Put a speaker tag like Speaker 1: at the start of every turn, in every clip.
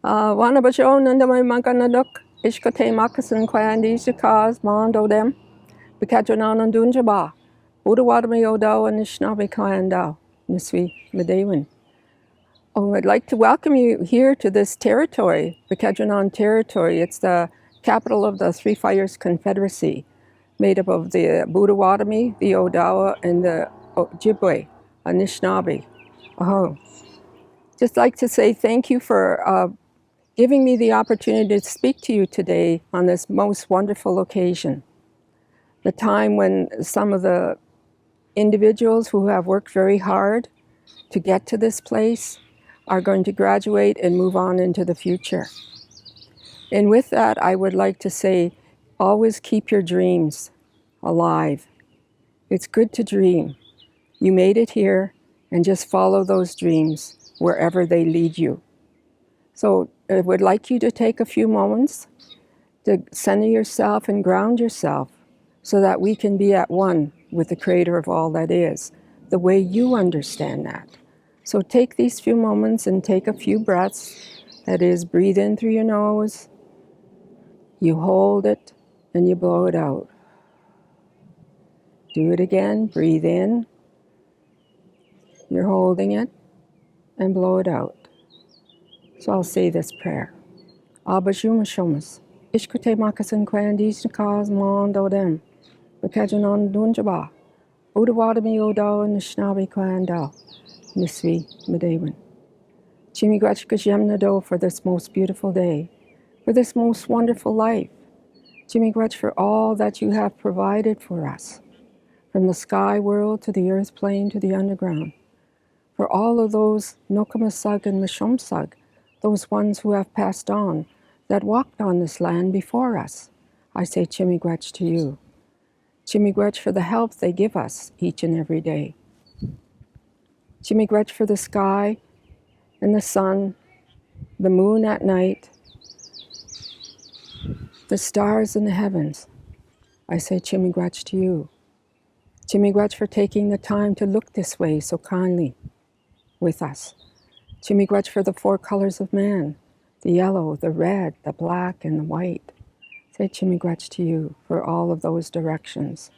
Speaker 1: Wana basho nanda may maganadok, ishkate makasan kwandi shikaz mondo dem, bikajonan and dunjaba, Udawadami Odo and Nishnabi Kwandao, Niswi Medewin. Oh, I'd like to welcome you here to this territory, the Kedronon territory. It's the capital of the Three Fires Confederacy, made up of the Budawatami, the Odawa, and the Ojibwe, Anishinaabe. Oh, just like to say thank you for giving me the opportunity to speak to you today on this most wonderful occasion. The time when some of the individuals who have worked very hard to get to this place are going to graduate and move on into the future. And with that, I would like to say, always keep your dreams alive. It's good to dream. You made it here, and just follow those dreams wherever they lead you. So I would like you to take a few moments to center yourself and ground yourself so that we can be at one with the Creator of all that is, the way you understand that. So take these few moments and take a few breaths. That is, breathe in through your nose, you hold it, and you blow it out. Do it again, breathe in, you're holding it, and blow it out. So I'll say this prayer. Abba Shuma Shomas, Ishkute Makasan Kwandis Nakaz Mondo Dem, Bakajanon Dunjaba, Udawadami Odo and Nishnabi Kwandao, Nisvi Medewin. Chimigrachkajemnado for this most beautiful day, for this most wonderful life. Chimigrach for all that you have provided for us, from the sky world to the earth plane to the underground. For all of those Nokamasug and Mishomsug, those ones who have passed on, that walked on this land before us, I say Chimigrach to you. Chimigrach for the help they give us each and every day. Chimigrach for the sky and the sun, the moon at night, the stars in the heavens. I say Chimigrach to you. Chimigrach for taking the time to look this way so kindly with us. Chimigrach for the four colors of man, the yellow, the red, the black, and the white. Say Chimigrach to you for all of those directions,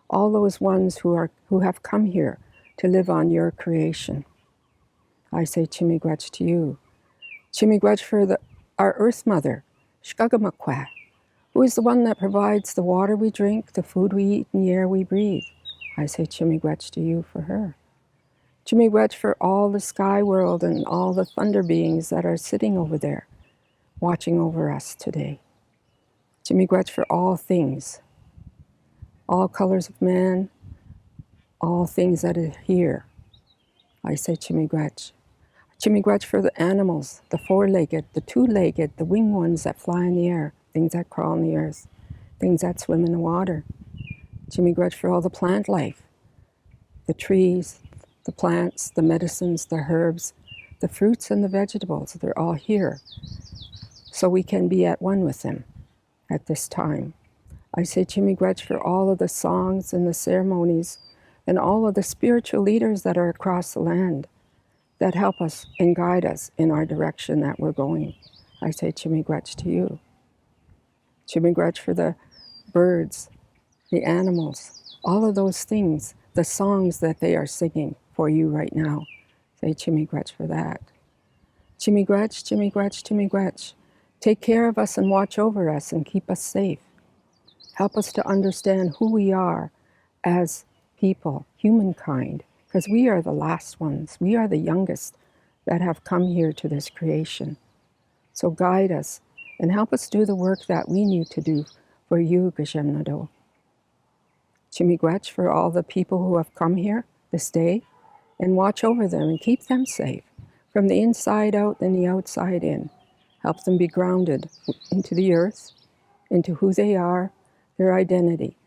Speaker 1: all those ones who have come here to live on your creation. I say Chimigrach to you. Chimigrach for our Earth Mother, Shkagamakwa, who is the one that provides the water we drink, the food we eat, and the air we breathe. I say Chimigrach to you for her. Chimigrach for all the sky world and all the thunder beings that are sitting over there, watching over us today. Chimigrach for all things, all colors of man, all things that are here. I say Chimigrach. Chimigrach for the animals, the four-legged, the two-legged, the winged ones that fly in the air, things that crawl on the earth, things that swim in the water. Chimigrach for all the plant life, the trees, the plants, the medicines, the herbs, the fruits and the vegetables. They're all here, so we can be at one with them at this time. I say Chimigrach for all of the songs and the ceremonies and all of the spiritual leaders that are across the land that help us and guide us in our direction that we're going. I say Chimigrach to you. Chimigrach for the birds, the animals, all of those things, the songs that they are singing for you right now. Say Chimigrach for that. Chimigrach, Chimigrach, Chimigrach. Take care of us and watch over us and keep us safe. Help us to understand who we are as people, humankind, because we are the last ones. We are the youngest that have come here to this creation. So guide us and help us do the work that we need to do for you, Gajemnado. Chimigrach for all the people who have come here this day, and watch over them and keep them safe from the inside out and the outside in. Help them be grounded into the earth, into who they are, their identity,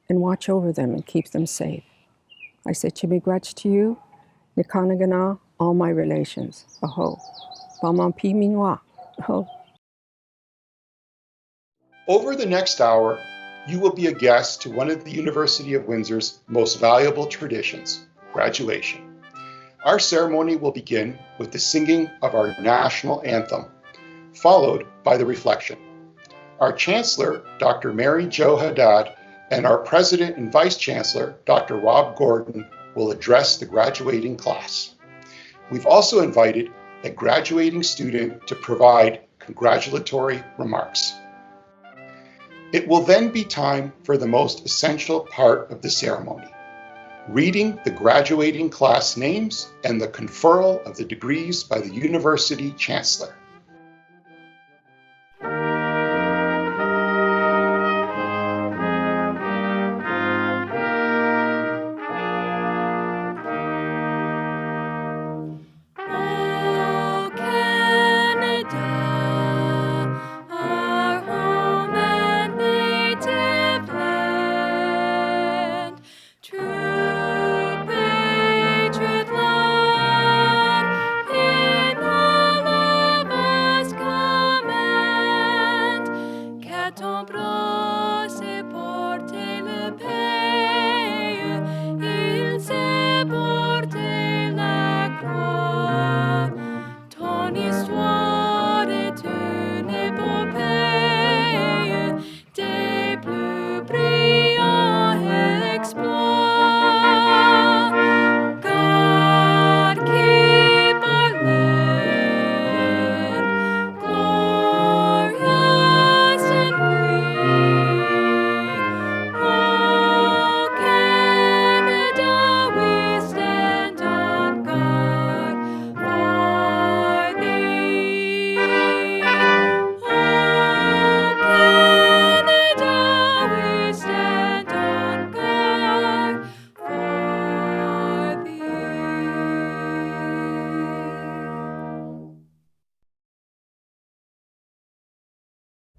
Speaker 1: and watch over them and keep them safe. I say Chimigrach to you, Nikanagana, all my relations. Aho. Bamampi minwa. Aho.
Speaker 2: Over the next hour, you will be a guest to one of the University of Windsor's most valuable traditions, graduation. Our ceremony will begin with the singing of our national anthem, followed by the reflection. Our Chancellor, Dr. Mary Jo Haddad, and our President and Vice-Chancellor, Dr. Rob Gordon, will address the graduating class. We've also invited a graduating student to provide congratulatory remarks. It will then be time for the most essential part of the ceremony, reading the graduating class names and the conferral of the degrees by the University Chancellor.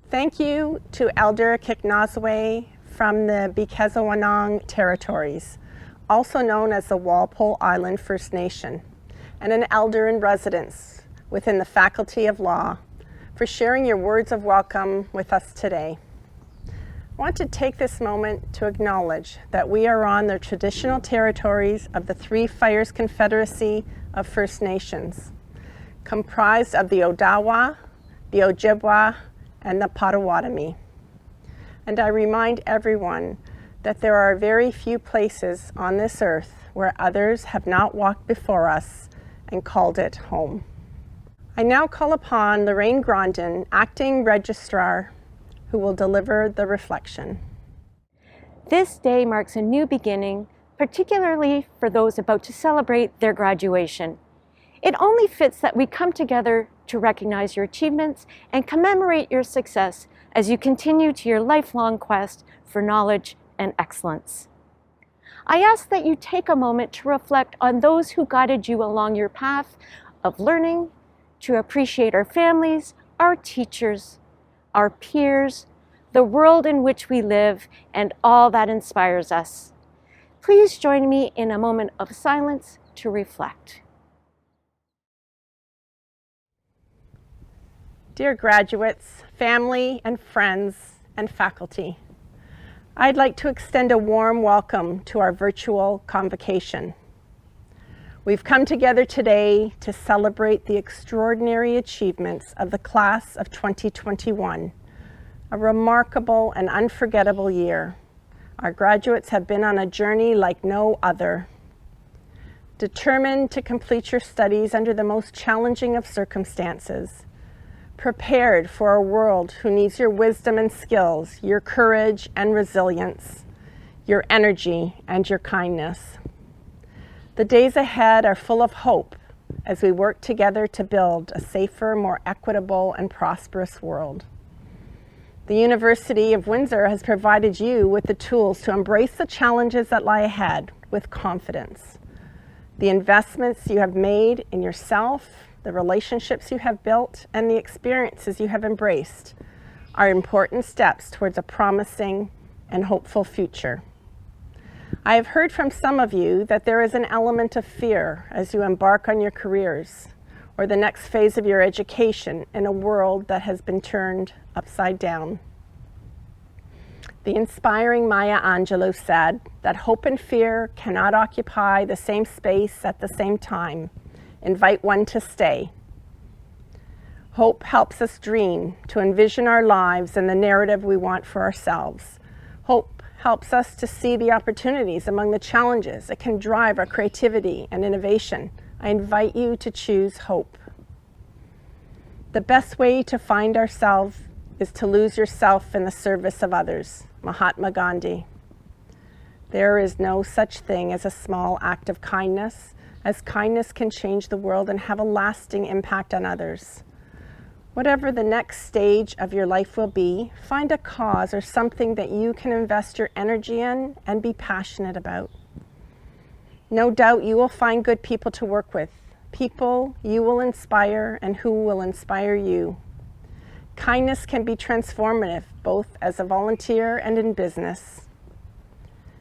Speaker 3: Thank you to Elder Kiknazwe from the Bikezawanang territories, also known as the Walpole Island First Nation, and an elder in residence within the Faculty of Law for sharing your words of welcome with us today. I want to take this moment to acknowledge that we are on the traditional territories of the Three Fires Confederacy of First Nations, comprised of the Odawa, the Ojibwa, and the Potawatomi. And I remind everyone that there are very few places on this earth where others have not walked before us and called it home. I now call upon Lorraine Grondin, Acting Registrar, who will deliver the reflection.
Speaker 4: This day marks a new beginning, particularly for those about to celebrate their graduation. It only fits that we come together to recognize your achievements and commemorate your success as you continue to your lifelong quest for knowledge and excellence. I ask that you take a moment to reflect on those who guided you along your path of learning, to appreciate our families, our teachers, our peers, the world in which we live, and all that inspires us. Please join me in a moment of silence to reflect.
Speaker 3: Dear graduates, family and friends, and faculty, I'd like to extend a warm welcome to our virtual convocation. We've come together today to celebrate the extraordinary achievements of the class of 2021, a remarkable and unforgettable year. Our graduates have been on a journey like no other. Determined to complete your studies under the most challenging of circumstances, prepared for a world who needs your wisdom and skills, your courage and resilience, your energy and your kindness. The days ahead are full of hope as we work together to build a safer, more equitable and prosperous world. The University of Windsor has provided you with the tools to embrace the challenges that lie ahead with confidence. The investments you have made in yourself, the relationships you have built, and the experiences you have embraced are important steps towards a promising and hopeful future. I have heard from some of you that there is an element of fear as you embark on your careers or the next phase of your education in a world that has been turned upside down. The inspiring Maya Angelou said that hope and fear cannot occupy the same space at the same time. Invite one to stay. Hope helps us dream, to envision our lives and the narrative we want for ourselves. Hope helps us to see the opportunities among the challenges. It can drive our creativity and innovation. I invite you to choose hope. The best way to find ourselves is to lose yourself in the service of others. Mahatma Gandhi. There is no such thing as a small act of kindness, as kindness can change the world and have a lasting impact on others. Whatever the next stage of your life will be, find a cause or something that you can invest your energy in and be passionate about. No doubt you will find good people to work with, people you will inspire and who will inspire you. Kindness can be transformative, both as a volunteer and in business.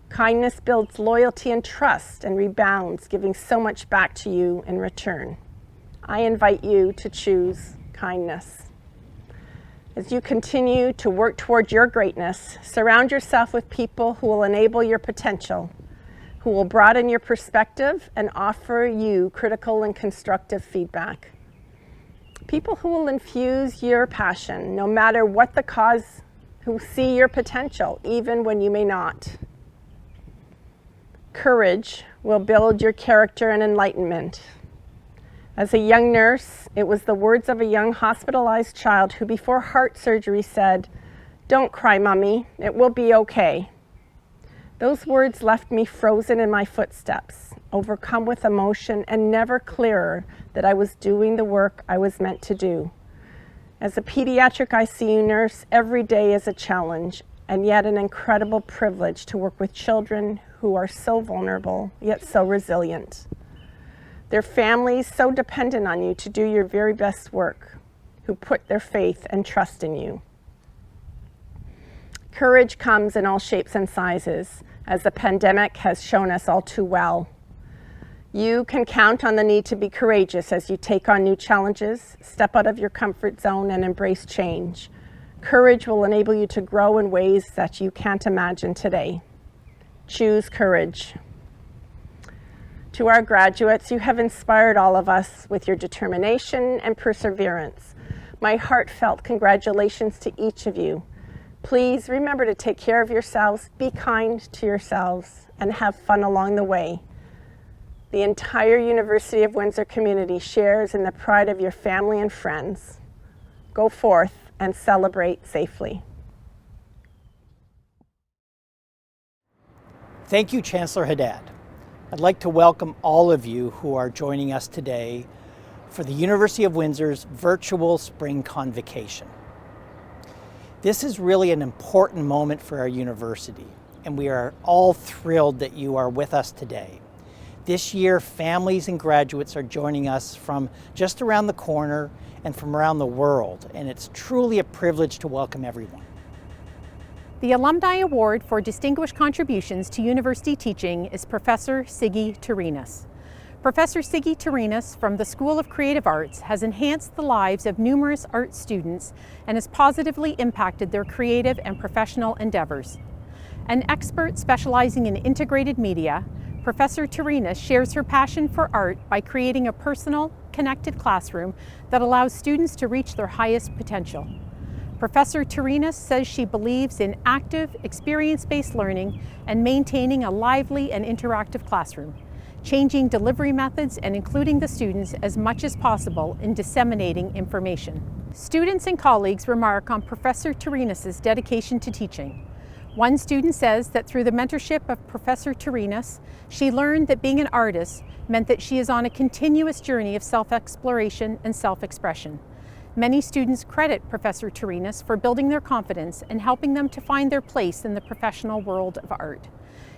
Speaker 3: Kindness builds loyalty and trust and rebounds, giving so much back to you in return. I invite you to choose kindness. As you continue to work toward your greatness, surround yourself with people who will enable your potential, who will broaden your perspective and offer you critical and constructive feedback. People who will infuse your passion, no matter what the cause, who see your potential, even when you may not. Courage will build your character and enlightenment. As a young nurse, it was the words of a young hospitalized child who before heart surgery said, "Don't cry, Mommy, it will be okay." Those words left me frozen in my footsteps, overcome with emotion and never clearer that I was doing the work I was meant to do. As a pediatric ICU nurse, every day is a challenge and yet an incredible privilege to work with children who are so vulnerable, yet so resilient. Their families so dependent on you to do your very best work, who put their faith and trust in you. Courage comes in all shapes and sizes, as the pandemic has shown us all too well. You can count on the need to be courageous as you take on new challenges, step out of your comfort zone, and embrace change. Courage will enable you to grow in ways that you can't imagine today. Choose courage. To our graduates, you have inspired all of us with your determination and perseverance. My heartfelt congratulations to each of you. Please remember to take care of yourselves, be kind to yourselves, and have fun along the way. The entire University of Windsor community shares in the pride of your family and friends. Go forth and celebrate safely.
Speaker 5: Thank you, Chancellor Haddad. I'd like to welcome all of you who are joining us today for the University of Windsor's virtual spring convocation. This is really an important moment for our university, and we are all thrilled that you are with us today. This year, families and graduates are joining us from just around the corner and from around the world, and it's truly a privilege to welcome everyone.
Speaker 6: The Alumni Award for Distinguished Contributions to University Teaching is Professor Siggy Turinas. Professor Siggy Turinas from the School of Creative Arts has enhanced the lives of numerous art students and has positively impacted their creative and professional endeavors. An expert specializing in integrated media, Professor Turinas shares her passion for art by creating a personal, connected classroom that allows students to reach their highest potential. Professor Turinas says she believes in active, experience-based learning and maintaining a lively and interactive classroom, changing delivery methods and including the students as much as possible in disseminating information. Students and colleagues remark on Professor Turinas' dedication to teaching. One student says that through the mentorship of Professor Turinas, she learned that being an artist meant that she is on a continuous journey of self-exploration and self-expression. Many students credit Professor Turinas for building their confidence and helping them to find their place in the professional world of art.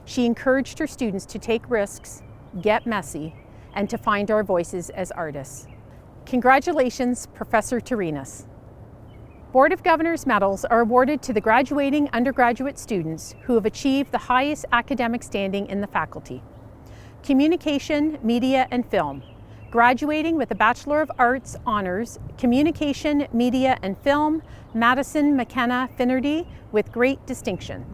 Speaker 6: She encouraged her students to take risks, get messy, and to find our voices as artists. Congratulations, Professor Turinas. Board of Governors medals are awarded to the graduating undergraduate students who have achieved the highest academic standing in the faculty. Communication, Media, and Film. Graduating with a Bachelor of Arts Honors, Communication, Media, and Film, Madison McKenna Finnerty with great distinction.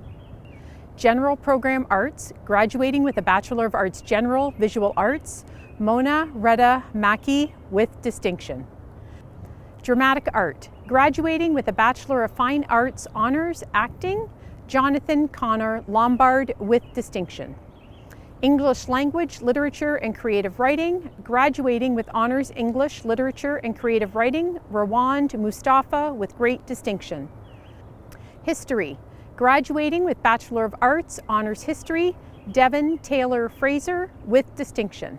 Speaker 6: General Program Arts, graduating with a Bachelor of Arts General Visual Arts, Mona Retta Mackey with distinction. Dramatic Art, graduating with a Bachelor of Fine Arts Honors Acting, Jonathan Connor Lombard with distinction. English Language, Literature and Creative Writing, graduating with Honors English, Literature and Creative Writing, Rawand Mustafa with great distinction. History, graduating with Bachelor of Arts Honors History, Devon Taylor Fraser with distinction.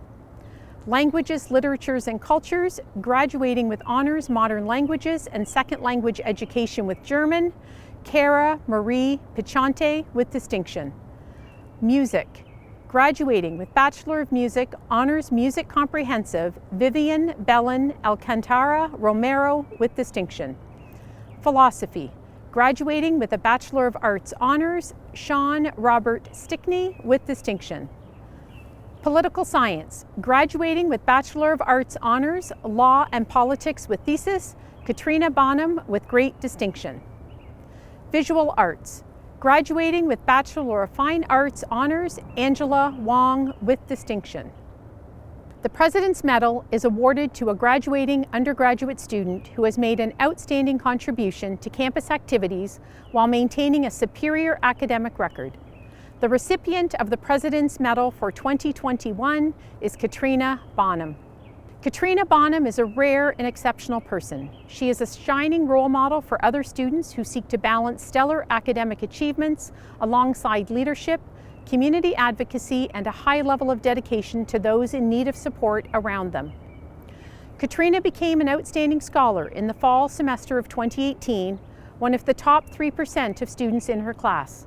Speaker 6: Languages, Literatures and Cultures, graduating with Honors Modern Languages and Second Language Education with German, Cara Marie Pichante with distinction. Music, graduating with Bachelor of Music, Honors Music Comprehensive, Vivian Belen Alcantara Romero with distinction. Philosophy, graduating with a Bachelor of Arts Honors, Sean Robert Stickney with distinction. Political Science, graduating with Bachelor of Arts Honors, Law and Politics with thesis, Katrina Bonham with great distinction. Visual Arts, graduating with Bachelor of Fine Arts Honors, Angela Wong with distinction. The President's Medal is awarded to a graduating undergraduate student who has made an outstanding contribution to campus activities while maintaining a superior academic record. The recipient of the President's Medal for 2021 is Katrina Bonham. Katrina Bonham is a rare and exceptional person. She is a shining role model for other students who seek to balance stellar academic achievements alongside leadership, community advocacy, and a high level of dedication to those in need of support around them. Katrina became an outstanding scholar in the fall semester of 2018, one of the top 3% of students in her class.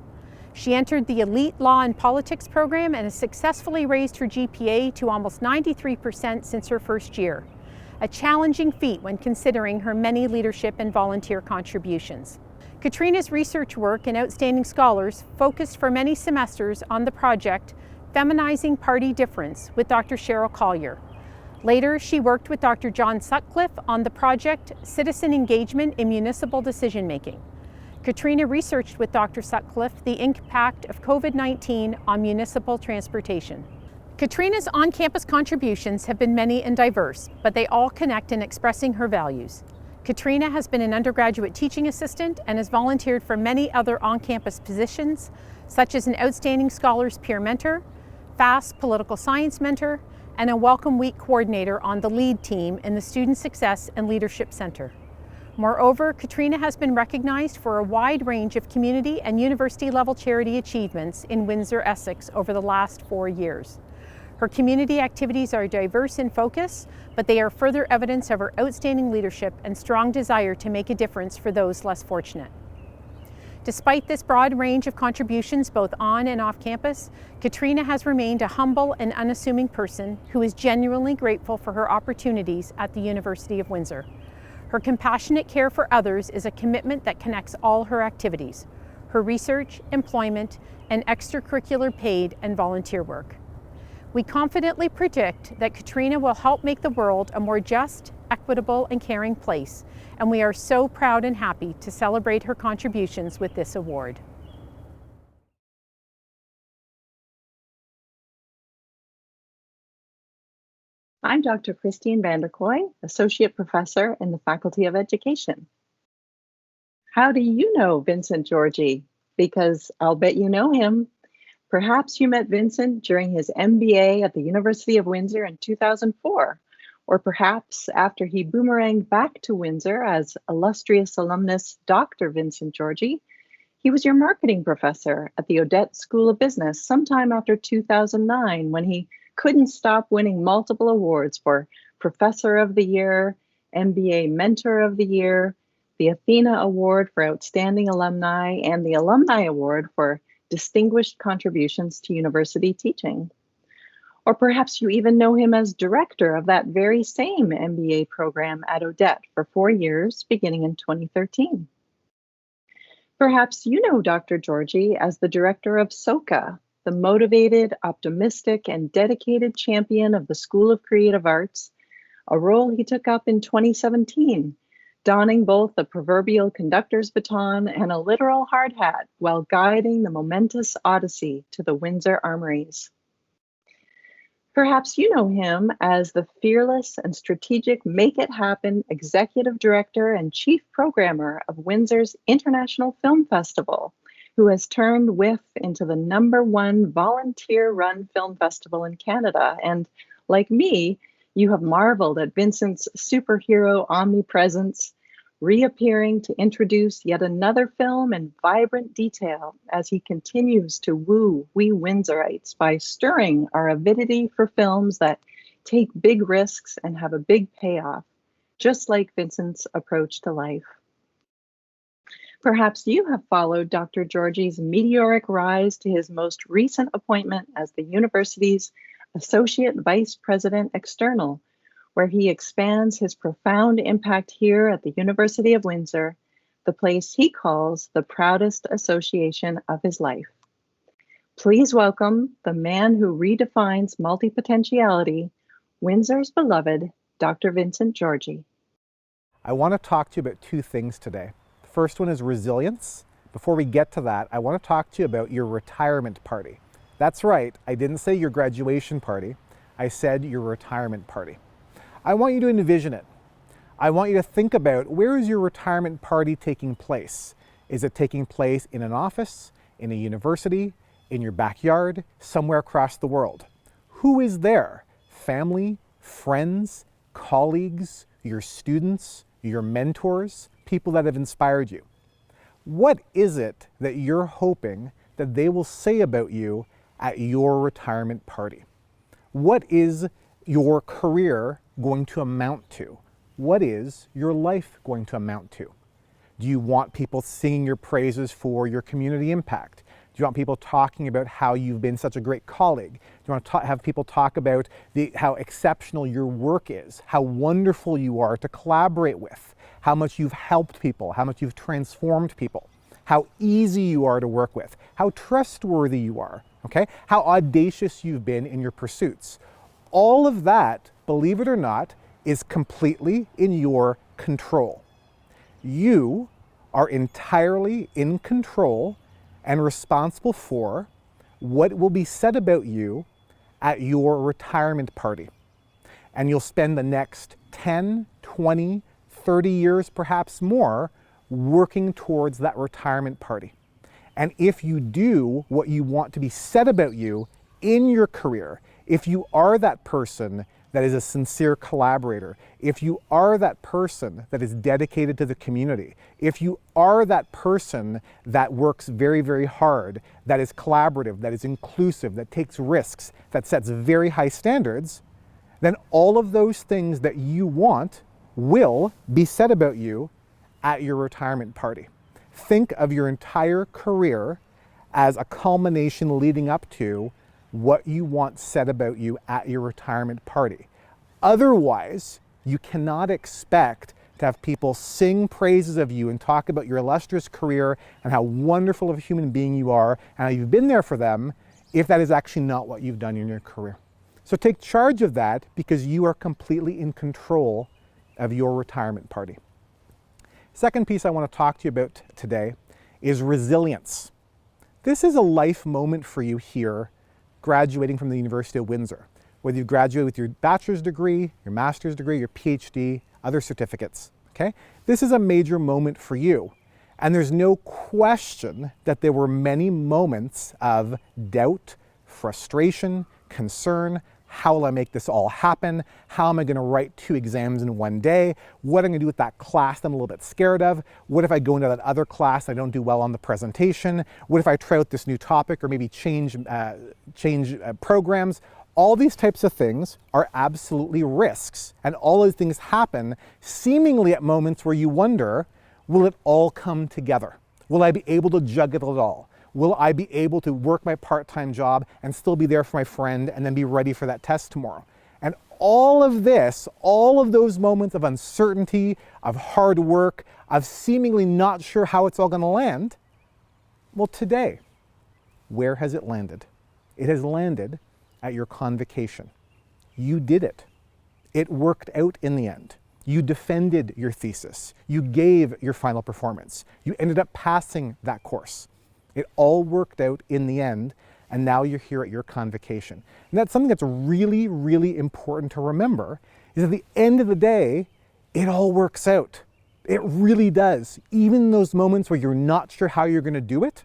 Speaker 6: She entered the elite Law and Politics program and has successfully raised her GPA to almost 93% since her first year, a challenging feat when considering her many leadership and volunteer contributions. Katrina's research work and outstanding scholars focused for many semesters on the project Feminizing Party Difference with Dr. Cheryl Collier. Later, she worked with Dr. John Sutcliffe on the project Citizen Engagement in Municipal Decision Making. Katrina researched with Dr. Sutcliffe the impact of COVID-19 on municipal transportation. Katrina's on-campus contributions have been many and diverse, but they all connect in expressing her values. Katrina has been an undergraduate teaching assistant and has volunteered for many other on-campus positions, such as an outstanding scholars peer mentor, FAST political science mentor, and a Welcome Week coordinator on the LEAD team in the Student Success and Leadership Center. Moreover, Katrina has been recognized for a wide range of community and university-level charity achievements in Windsor, Essex over the last 4 years. Her community activities are diverse in focus, but they are further evidence of her outstanding leadership and strong desire to make a difference for those less fortunate. Despite this broad range of contributions both on and off campus, Katrina has remained a humble and unassuming person who is genuinely grateful for her opportunities at the University of Windsor. Her compassionate care for others is a commitment that connects all her activities, her research, employment, and extracurricular paid and volunteer work. We confidently predict that Katrina will help make the world a more just, equitable, and caring place, and we are so proud and happy to celebrate her contributions with this award.
Speaker 7: I'm Dr. Christine Vanderkooy, Associate Professor in the Faculty of Education. How do you know Vincent Georgi? Because I'll bet you know him. Perhaps you met Vincent during his MBA at the University of Windsor in 2004, or perhaps after he boomeranged back to Windsor as illustrious alumnus Dr. Vincent Georgi. He was your marketing professor at the Odette School of Business sometime after 2009 when he couldn't stop winning multiple awards for Professor of the Year, MBA Mentor of the Year, the Athena Award for Outstanding Alumni, and the Alumni Award for Distinguished Contributions to University Teaching. Or perhaps you even know him as director of that very same MBA program at Odette for 4 years, beginning in 2013. Perhaps you know Dr. Georgi as the director of SOCA, the motivated, optimistic, and dedicated champion of the School of Creative Arts, a role he took up in 2017, donning both the proverbial conductor's baton and a literal hard hat while guiding the momentous odyssey to the Windsor Armories. Perhaps you know him as the fearless and strategic Make It Happen Executive Director and Chief Programmer of Windsor's International Film Festival, who has turned WIF into the #1 volunteer-run film festival in Canada. And like me, you have marveled at Vincent's superhero omnipresence, reappearing to introduce yet another film in vibrant detail as he continues to woo we Windsorites by stirring our avidity for films that take big risks and have a big payoff, just like Vincent's approach to life. Perhaps you have followed Dr. Georgie's meteoric rise to his most recent appointment as the university's Associate Vice President External, where he expands his profound impact here at the University of Windsor, the place he calls the proudest association of his life. Please welcome the man who redefines multipotentiality, Windsor's beloved Dr. Vincent Georgie.
Speaker 8: I want to talk to you about two things today. The first one is resilience. Before we get to that, I want to talk to you about your retirement party. That's right, I didn't say your graduation party, I said your retirement party. I want you to envision it. I want you to think about, where is your retirement party taking place? Is it taking place in an office, in a university, in your backyard, somewhere across the world? Who is there? Family, friends, colleagues, your students, your mentors, people that have inspired you. What is it that you're hoping that they will say about you at your retirement party? What is your career going to amount to? What is your life going to amount to? Do you want people singing your praises for your community impact? Do you want people talking about how you've been such a great colleague? Do you want to have people talk about how exceptional your work is, how wonderful you are to collaborate with, how much you've helped people, how much you've transformed people, how easy you are to work with, how trustworthy you are, okay? How audacious you've been in your pursuits. All of that, believe it or not, is completely in your control. You are entirely in control and responsible for what will be said about you at your retirement party. And you'll spend the next 10, 20, 30 years, perhaps more, working towards that retirement party. And if you do what you want to be said about you in your career, if you are that person that is a sincere collaborator, if you are that person that is dedicated to the community, if you are that person that works very, very hard, that is collaborative, that is inclusive, that takes risks, that sets very high standards, then all of those things that you want will be said about you at your retirement party. Think of your entire career as a culmination leading up to what you want said about you at your retirement party. Otherwise, you cannot expect to have people sing praises of you and talk about your illustrious career and how wonderful of a human being you are and how you've been there for them if that is actually not what you've done in your career. So take charge of that, because you are completely in control of your retirement party. Second piece I want to talk to you about today is resilience. This is a life moment for you here graduating from the University of Windsor. Whether you graduate with your bachelor's degree, your master's degree, your PhD, other certificates, okay? This is a major moment for you. And there's no question that there were many moments of doubt, frustration, concern. How will I make this all happen? How am I going to write 2 exams in one day? What am I going to do with that class that I'm a little bit scared of? What if I go into that other class and I don't do well on the presentation? What if I try out this new topic or maybe change programs? All these types of things are absolutely risks. And all those things happen seemingly at moments where you wonder, will it all come together? Will I be able to juggle it all? Will I be able to work my part-time job and still be there for my friend and then be ready for that test tomorrow? And all of this, all of those moments of uncertainty, of hard work, of seemingly not sure how it's all going to land, well, today, where has it landed? It has landed at your convocation. You did it. It worked out in the end. You defended your thesis. You gave your final performance. You ended up passing that course. It all worked out in the end, and now you're here at your convocation. And that's something that's really, really important to remember, is at the end of the day, it all works out. It really does. Even in those moments where you're not sure how you're going to do it,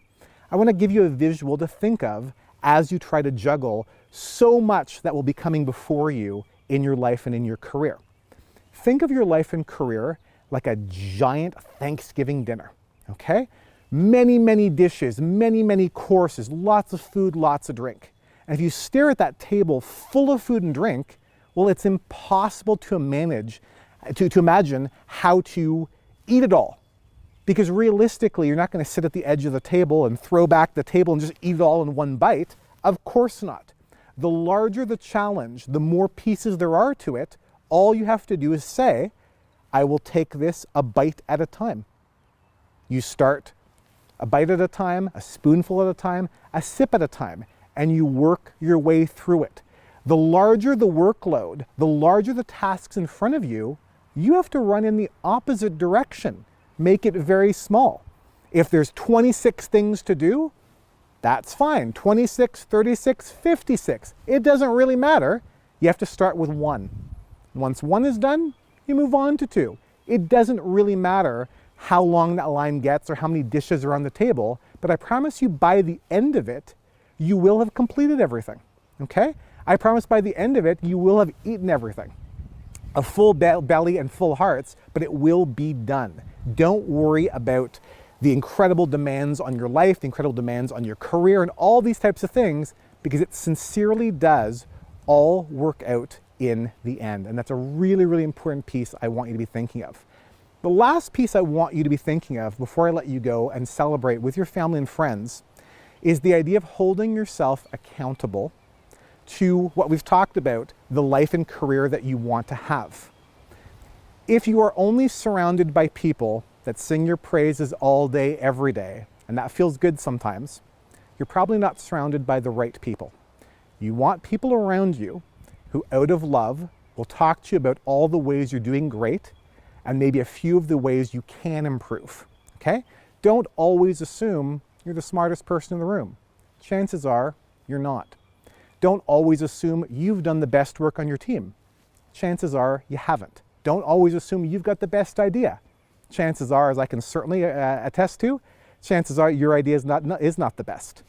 Speaker 8: I want to give you a visual to think of as you try to juggle so much that will be coming before you in your life and in your career. Think of your life and career like a giant Thanksgiving dinner, okay? Many, many dishes, many, many courses, lots of food, lots of drink. And if you stare at that table full of food and drink, well, it's impossible to imagine how to eat it all. Because realistically, you're not going to sit at the edge of the table and throw back the table and just eat it all in one bite. Of course not. The larger the challenge, the more pieces there are to it, all you have to do is say, I will take this a bite at a time. You start a bite at a time, a spoonful at a time, a sip at a time, and you work your way through it. The larger the workload, the larger the tasks in front of you, you have to run in the opposite direction. Make it very small. If there's 26 things to do, that's fine. 26, 36, 56. It doesn't really matter. You have to start with one. Once one is done, you move on to two. It doesn't really matter how long that line gets or how many dishes are on the table, but I promise you by the end of it, you will have completed everything, okay? I promise by the end of it, you will have eaten everything. A full belly and full hearts, but it will be done. Don't worry about the incredible demands on your life, the incredible demands on your career, and all these types of things, because it sincerely does all work out in the end. And that's a really, really important piece I want you to be thinking of. The last piece I want you to be thinking of before I let you go and celebrate with your family and friends is the idea of holding yourself accountable to what we've talked about, the life and career that you want to have. If you are only surrounded by people that sing your praises all day, every day, and that feels good sometimes, you're probably not surrounded by the right people. You want people around you who, out of love, will talk to you about all the ways you're doing great and maybe a few of the ways you can improve, okay? Don't always assume you're the smartest person in the room. Chances are you're not. Don't always assume you've done the best work on your team. Chances are you haven't. Don't always assume you've got the best idea. Chances are, as I can certainly attest to, chances are your idea is not the best.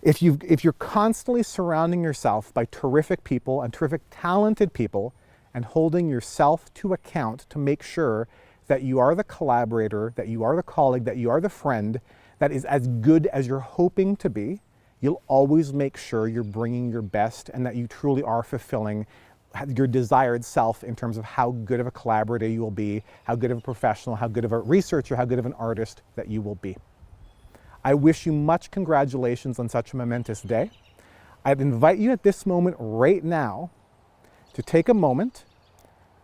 Speaker 8: If you're constantly surrounding yourself by terrific people and terrific talented people and holding yourself to account to make sure that you are the collaborator, that you are the colleague, that you are the friend that is as good as you're hoping to be, you'll always make sure you're bringing your best and that you truly are fulfilling your desired self in terms of how good of a collaborator you will be, how good of a professional, how good of a researcher, how good of an artist that you will be. I wish you much congratulations on such a momentous day. I'd invite you at this moment right now to take a moment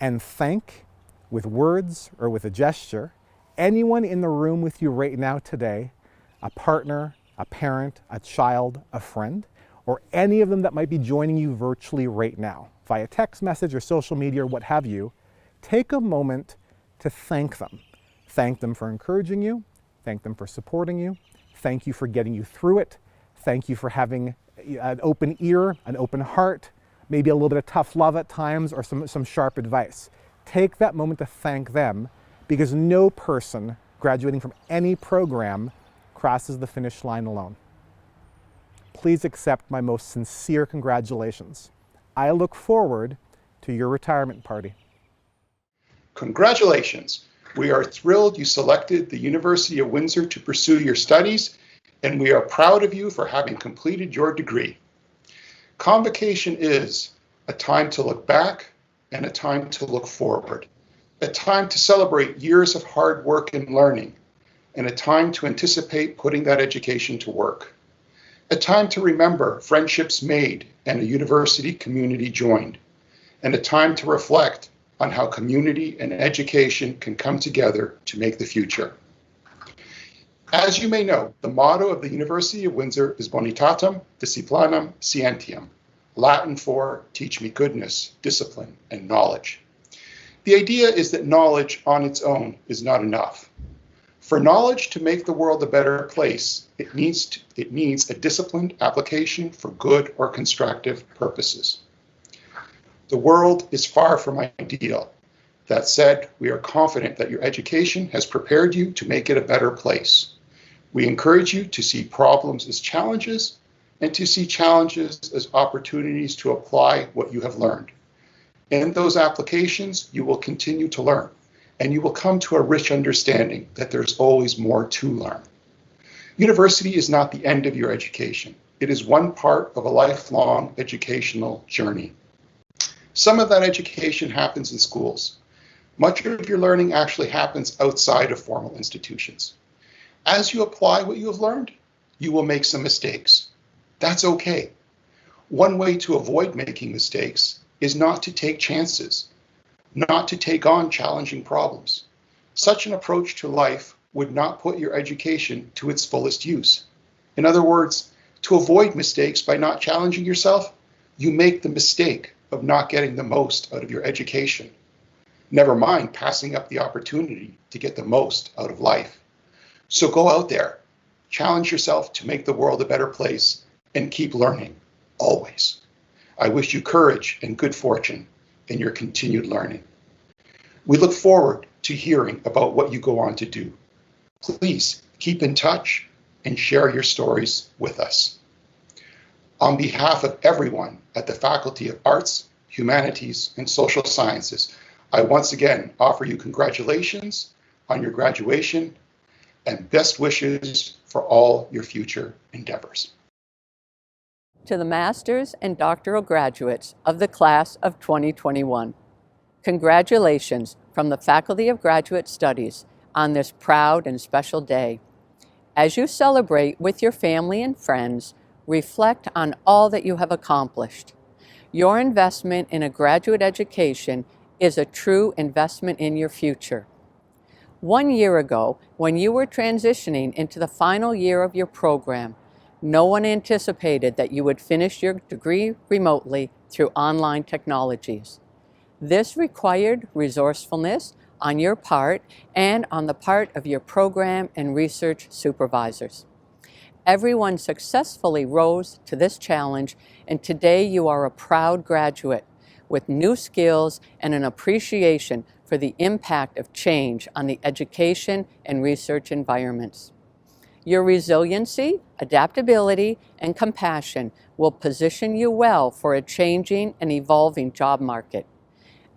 Speaker 8: and thank, with words or with a gesture, anyone in the room with you right now today, a partner, a parent, a child, a friend, or any of them that might be joining you virtually right now, via text message or social media or what have you. Take a moment to thank them. Thank them for encouraging you. Thank them for supporting you. Thank you for getting you through it. Thank you for having an open ear, an open heart, maybe a little bit of tough love at times or some sharp advice. Take that moment to thank them, because no person graduating from any program crosses the finish line alone. Please accept my most sincere congratulations. I look forward to your retirement party.
Speaker 2: Congratulations. We are thrilled you selected the University of Windsor to pursue your studies, and we are proud of you for having completed your degree. Convocation is a time to look back and a time to look forward, a time to celebrate years of hard work and learning, and a time to anticipate putting that education to work. A time to remember friendships made and a university community joined, and a time to reflect on how community and education can come together to make the future. As you may know, the motto of the University of Windsor is Bonitatem Disciplinam Scientiam, Latin for teach me goodness, discipline, and knowledge. The idea is that knowledge on its own is not enough. For knowledge to make the world a better place, it needs a disciplined application for good or constructive purposes. The world is far from ideal. That said, we are confident that your education has prepared you to make it a better place. We encourage you to see problems as challenges and to see challenges as opportunities to apply what you have learned. In those applications, you will continue to learn, and you will come to a rich understanding that there's always more to learn. University is not the end of your education. It is one part of a lifelong educational journey. Some of that education happens in schools. Much of your learning actually happens outside of formal institutions. As you apply what you have learned, you will make some mistakes. That's okay. One way to avoid making mistakes is not to take chances, not to take on challenging problems. Such an approach to life would not put your education to its fullest use. In other words, to avoid mistakes by not challenging yourself, you make the mistake of not getting the most out of your education. Never mind passing up the opportunity to get the most out of life. So go out there, challenge yourself to make the world a better place, and keep learning, always. I wish you courage and good fortune in your continued learning. We look forward to hearing about what you go on to do. Please keep in touch and share your stories with us. On behalf of everyone at the Faculty of Arts, Humanities, and Social Sciences, I once again offer you congratulations on your graduation and best wishes for all your future endeavors.
Speaker 9: To the master's and doctoral graduates of the class of 2021, congratulations from the Faculty of Graduate Studies on this proud and special day. As you celebrate with your family and friends, reflect on all that you have accomplished. Your investment in a graduate education is a true investment in your future. 1 year ago, when you were transitioning into the final year of your program, no one anticipated that you would finish your degree remotely through online technologies. This required resourcefulness on your part and on the part of your program and research supervisors. Everyone successfully rose to this challenge, and today you are a proud graduate with new skills and an appreciation for the impact of change on the education and research environments. Your resiliency, adaptability, and compassion will position you well for a changing and evolving job market.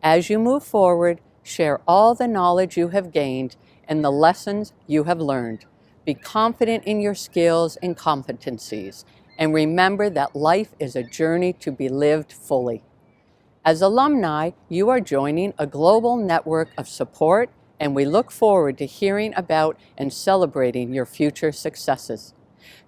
Speaker 9: As you move forward, share all the knowledge you have gained and the lessons you have learned. Be confident in your skills and competencies, and remember that life is a journey to be lived fully. As alumni, you are joining a global network of support, and we look forward to hearing about and celebrating your future successes.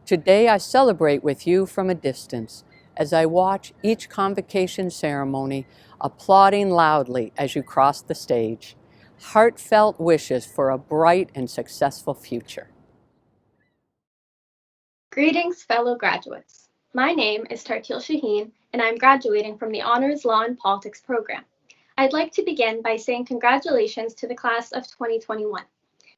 Speaker 9: Today, I celebrate with you from a distance as I watch each convocation ceremony, applauding loudly as you cross the stage. Heartfelt wishes for a bright and successful future.
Speaker 10: Greetings, fellow graduates. My name is Tartil Shaheen, and I'm graduating from the Honors Law and Politics program. I'd like to begin by saying congratulations to the class of 2021.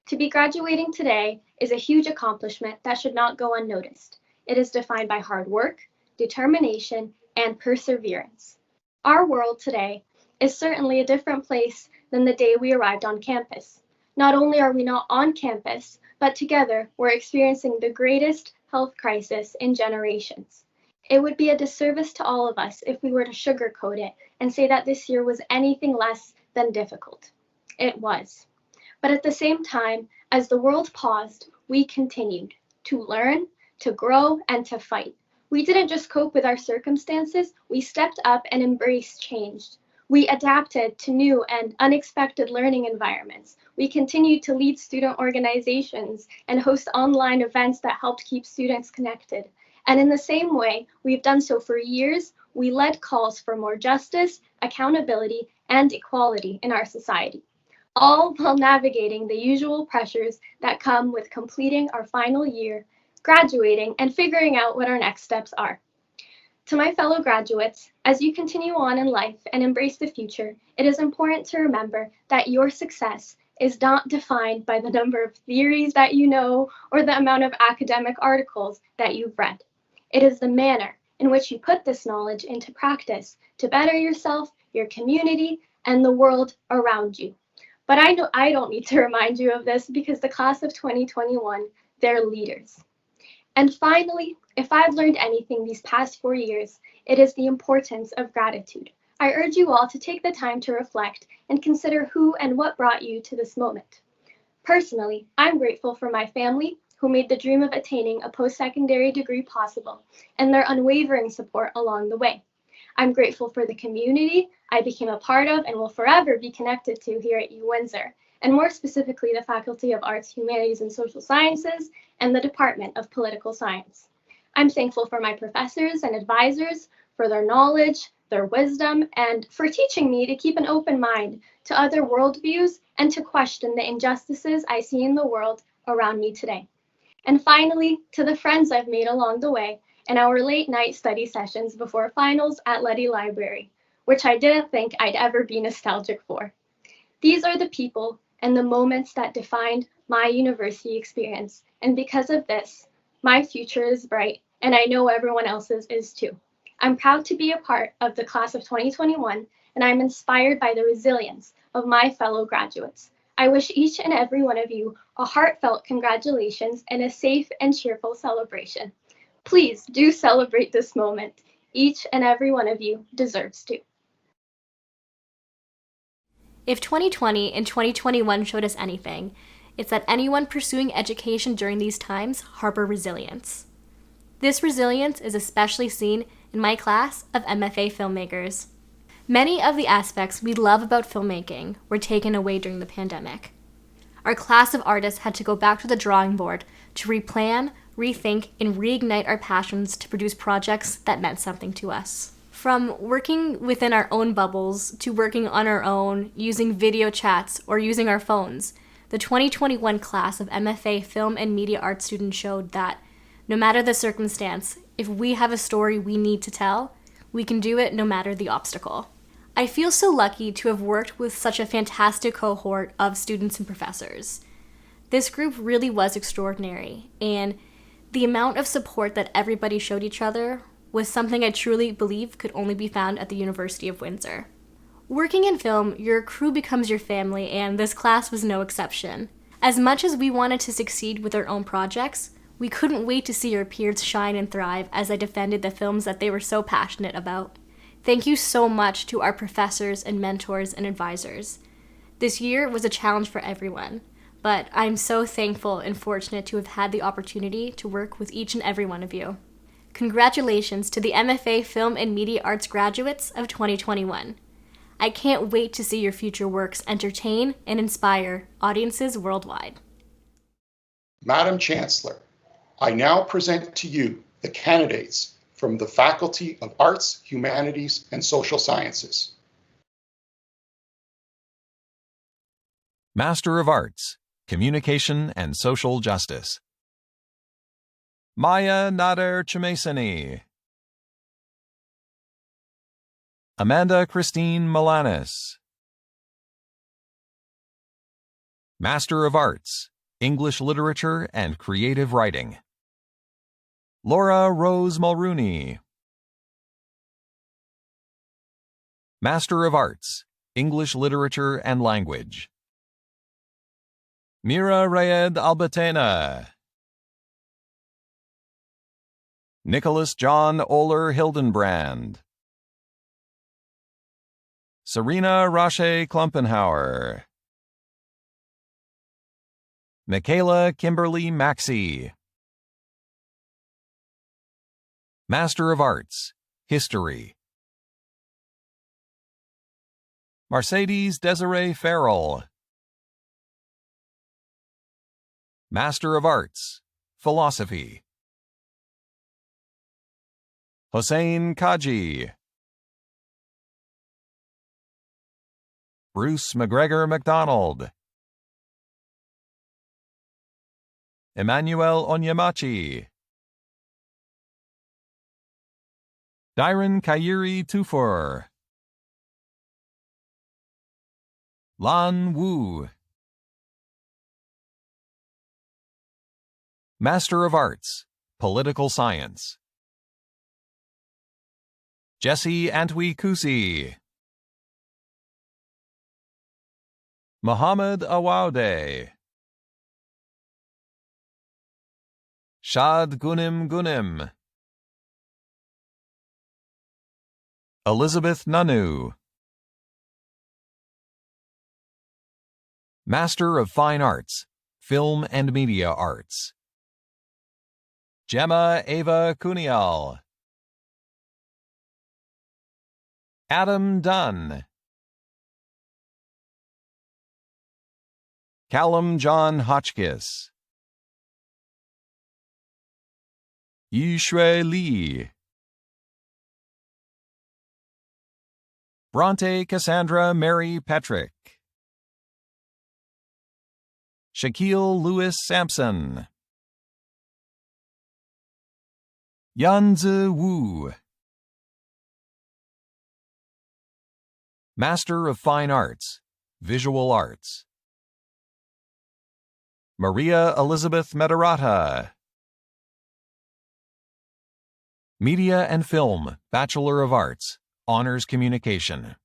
Speaker 10: To be graduating today is a huge accomplishment that should not go unnoticed. It is defined by hard work, determination, and perseverance. Our world today is certainly a different place than the day we arrived on campus. Not only are we not on campus, but together we're experiencing the greatest health crisis in generations. It would be a disservice to all of us if we were to sugarcoat it and say that this year was anything less than difficult. It was. But at the same time, as the world paused, we continued to learn, to grow, and to fight. We didn't just cope with our circumstances, we stepped up and embraced change. We adapted to new and unexpected learning environments. We continued to lead student organizations and host online events that helped keep students connected. And in the same way we've done so for years, we led calls for more justice, accountability, and equality in our society, all while navigating the usual pressures that come with completing our final year, graduating, and figuring out what our next steps are. To my fellow graduates, as you continue on in life and embrace the future, it is important to remember that your success is not defined by the number of theories that you know or the amount of academic articles that you've read. It is the manner in which you put this knowledge into practice to better yourself, your community, and the world around you. But I know I don't need to remind you of this because the class of 2021, they're leaders. And finally, if I've learned anything these past 4 years, it is the importance of gratitude. I urge you all to take the time to reflect and consider who and what brought you to this moment. Personally, I'm grateful for my family, who made the dream of attaining a post-secondary degree possible, and their unwavering support along the way. I'm grateful for the community I became a part of and will forever be connected to here at UWindsor, and more specifically the Faculty of Arts, Humanities and Social Sciences and the Department of Political Science. I'm thankful for my professors and advisors, for their knowledge, their wisdom, and for teaching me to keep an open mind to other worldviews and to question the injustices I see in the world around me today. And finally, to the friends I've made along the way in our late night study sessions before finals at Leddy Library, which I didn't think I'd ever be nostalgic for. These are the people and the moments that defined my university experience, and because of this, my future is bright, and I know everyone else's is too. I'm proud to be a part of the class of 2021, and I'm inspired by the resilience of my fellow graduates. I wish each and every one of you a heartfelt congratulations and a safe and cheerful celebration. Please do celebrate this moment. Each and every one of you deserves to.
Speaker 11: If 2020 and 2021 showed us anything, it's that anyone pursuing education during these times harbor resilience. This resilience is especially seen in my class of MFA filmmakers. Many of the aspects we love about filmmaking were taken away during the pandemic. Our class of artists had to go back to the drawing board to replan, rethink, and reignite our passions to produce projects that meant something to us. From working within our own bubbles to working on our own, using video chats, or using our phones, the 2021 class of MFA Film and Media Arts students showed that no matter the circumstance, if we have a story we need to tell, we can do it no matter the obstacle. I feel so lucky to have worked with such a fantastic cohort of students and professors. This group really was extraordinary, and the amount of support that everybody showed each other was something I truly believe could only be found at the University of Windsor. Working in film, your crew becomes your family, and this class was no exception. As much as we wanted to succeed with our own projects, we couldn't wait to see our peers shine and thrive as they defended the films that they were so passionate about. Thank you so much to our professors and mentors and advisors. This year was a challenge for everyone, but I'm so thankful and fortunate to have had the opportunity to work with each and every one of you. Congratulations to the MFA Film and Media Arts graduates of 2021. I can't wait to see your future works entertain and inspire audiences worldwide.
Speaker 2: Madam Chancellor, I now present to you the candidates from the Faculty of Arts, Humanities, and Social Sciences.
Speaker 12: Master of Arts, Communication and Social Justice. Maya Nader Chemesani. Amanda Christine Milanis. Master of Arts, English Literature and Creative Writing. Laura Rose Mulrooney. Master of Arts, English Literature and Language. Mira Rayed Albatena. Nicholas John Oler Hildenbrand. Serena Rache Klumpenhauer. Michaela Kimberly Maxey. Master of Arts, History. Mercedes Desiree Farrell. Master of Arts, Philosophy. Hossein Kaji. Bruce McGregor MacDonald. Emmanuel Onyemachi. Dairon Kairi Tufur. Lan Wu. Master of Arts, Political Science. Jesse Antwi Kusi. Muhammad Awaude. Shad Gunim Gunim. Elizabeth Nanu. Master of Fine Arts, Film and Media Arts. Gemma Ava Kunial. Adam Dunn. Callum John Hotchkiss. Yishui Lee. Bronte Cassandra Mary Petrick. Shaquille Lewis Sampson. Yanzi Wu. Master of Fine Arts, Visual Arts. Maria Elizabeth Medarata. Media and Film, Bachelor of Arts, Honors Communication.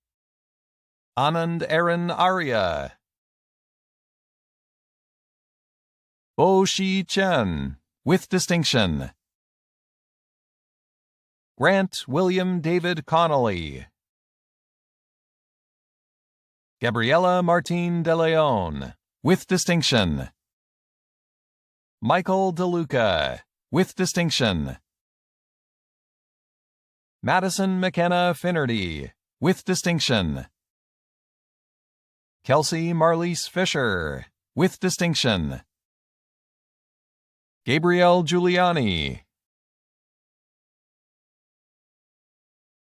Speaker 12: Anand Aaron Arya. Bo Shi Chen, with distinction. Grant William David Connolly. Gabriela Martine de Leon, with distinction. Michael DeLuca, with distinction. Madison McKenna Finnerty, with distinction. Kelsey Marlise Fisher, with distinction. Gabrielle Giuliani.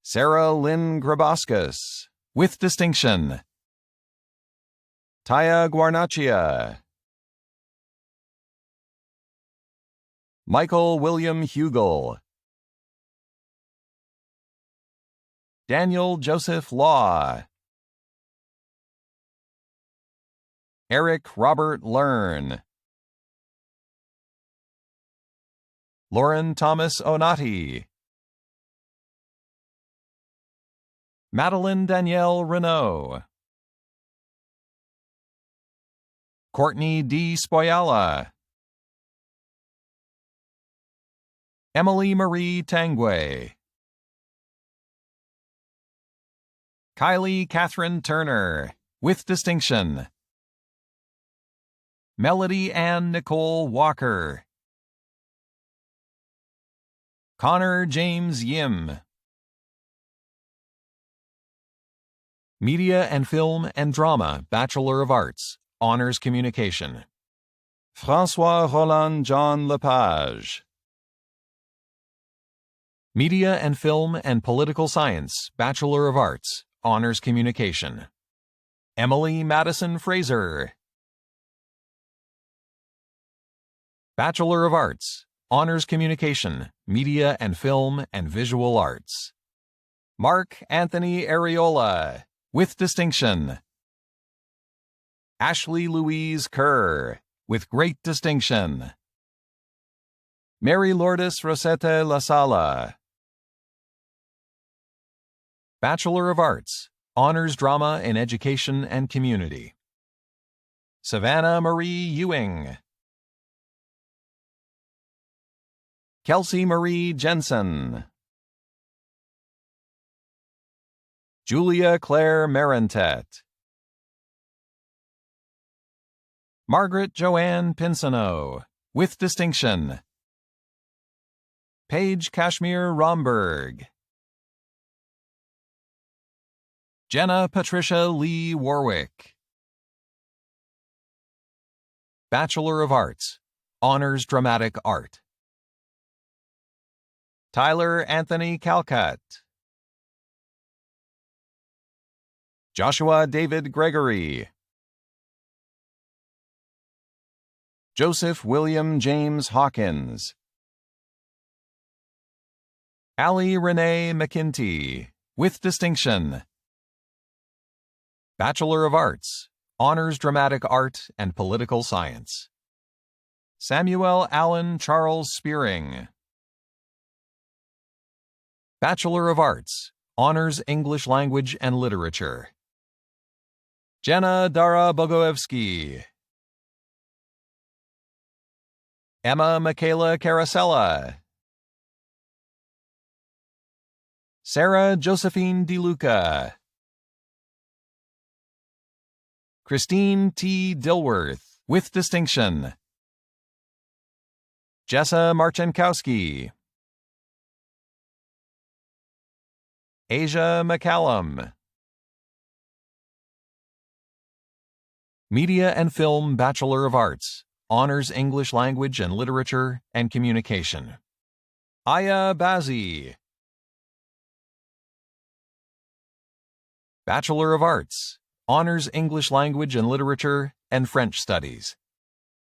Speaker 12: Sarah Lynn Grabascus, with distinction. Taya Guarnaccia. Michael William Hugel. Daniel Joseph Law. Eric Robert Learn. Lauren Thomas Onati. Madeline Danielle Renault. Courtney D. Spoyala. Emily Marie Tangwe. Kylie Catherine Turner, with distinction. Melody Ann Nicole Walker. Connor James Yim. Media and Film and Drama, Bachelor of Arts, Honors Communication. François Roland John Lepage. Media and Film and Political Science, Bachelor of Arts, Honors Communication. Emily Madison Fraser. Bachelor of Arts, Honors Communication, Media and Film and Visual Arts. Mark Anthony Areola, with distinction. Ashley Louise Kerr, with great distinction. Mary Lourdes Rosette La Sala. Bachelor of Arts, Honors Drama in Education and Community. Savannah Marie Ewing. Kelsey Marie Jensen. Julia Claire Marentet. Margaret Joanne Pinsonneau, with distinction. Paige Kashmir Romberg. Jenna Patricia Lee Warwick. Bachelor of Arts, Honors Dramatic Art. Tyler Anthony Calcutt. Joshua David Gregory. Joseph William James Hawkins. Allie Renee McKinty, with distinction. Bachelor of Arts, Honors Dramatic Art and Political Science. Samuel Allen Charles Spearing. Bachelor of Arts, Honors English Language and Literature. Jenna Dara Bogoevsky. Emma Michaela Carasella. Sarah Josephine DeLuca. Christine T. Dilworth, with distinction. Jessa Marchenkowski. Asia McCallum. Media and Film Bachelor of Arts, Honors English Language and Literature and Communication. Aya Bazzi. Bachelor of Arts, Honors English Language and Literature and French Studies.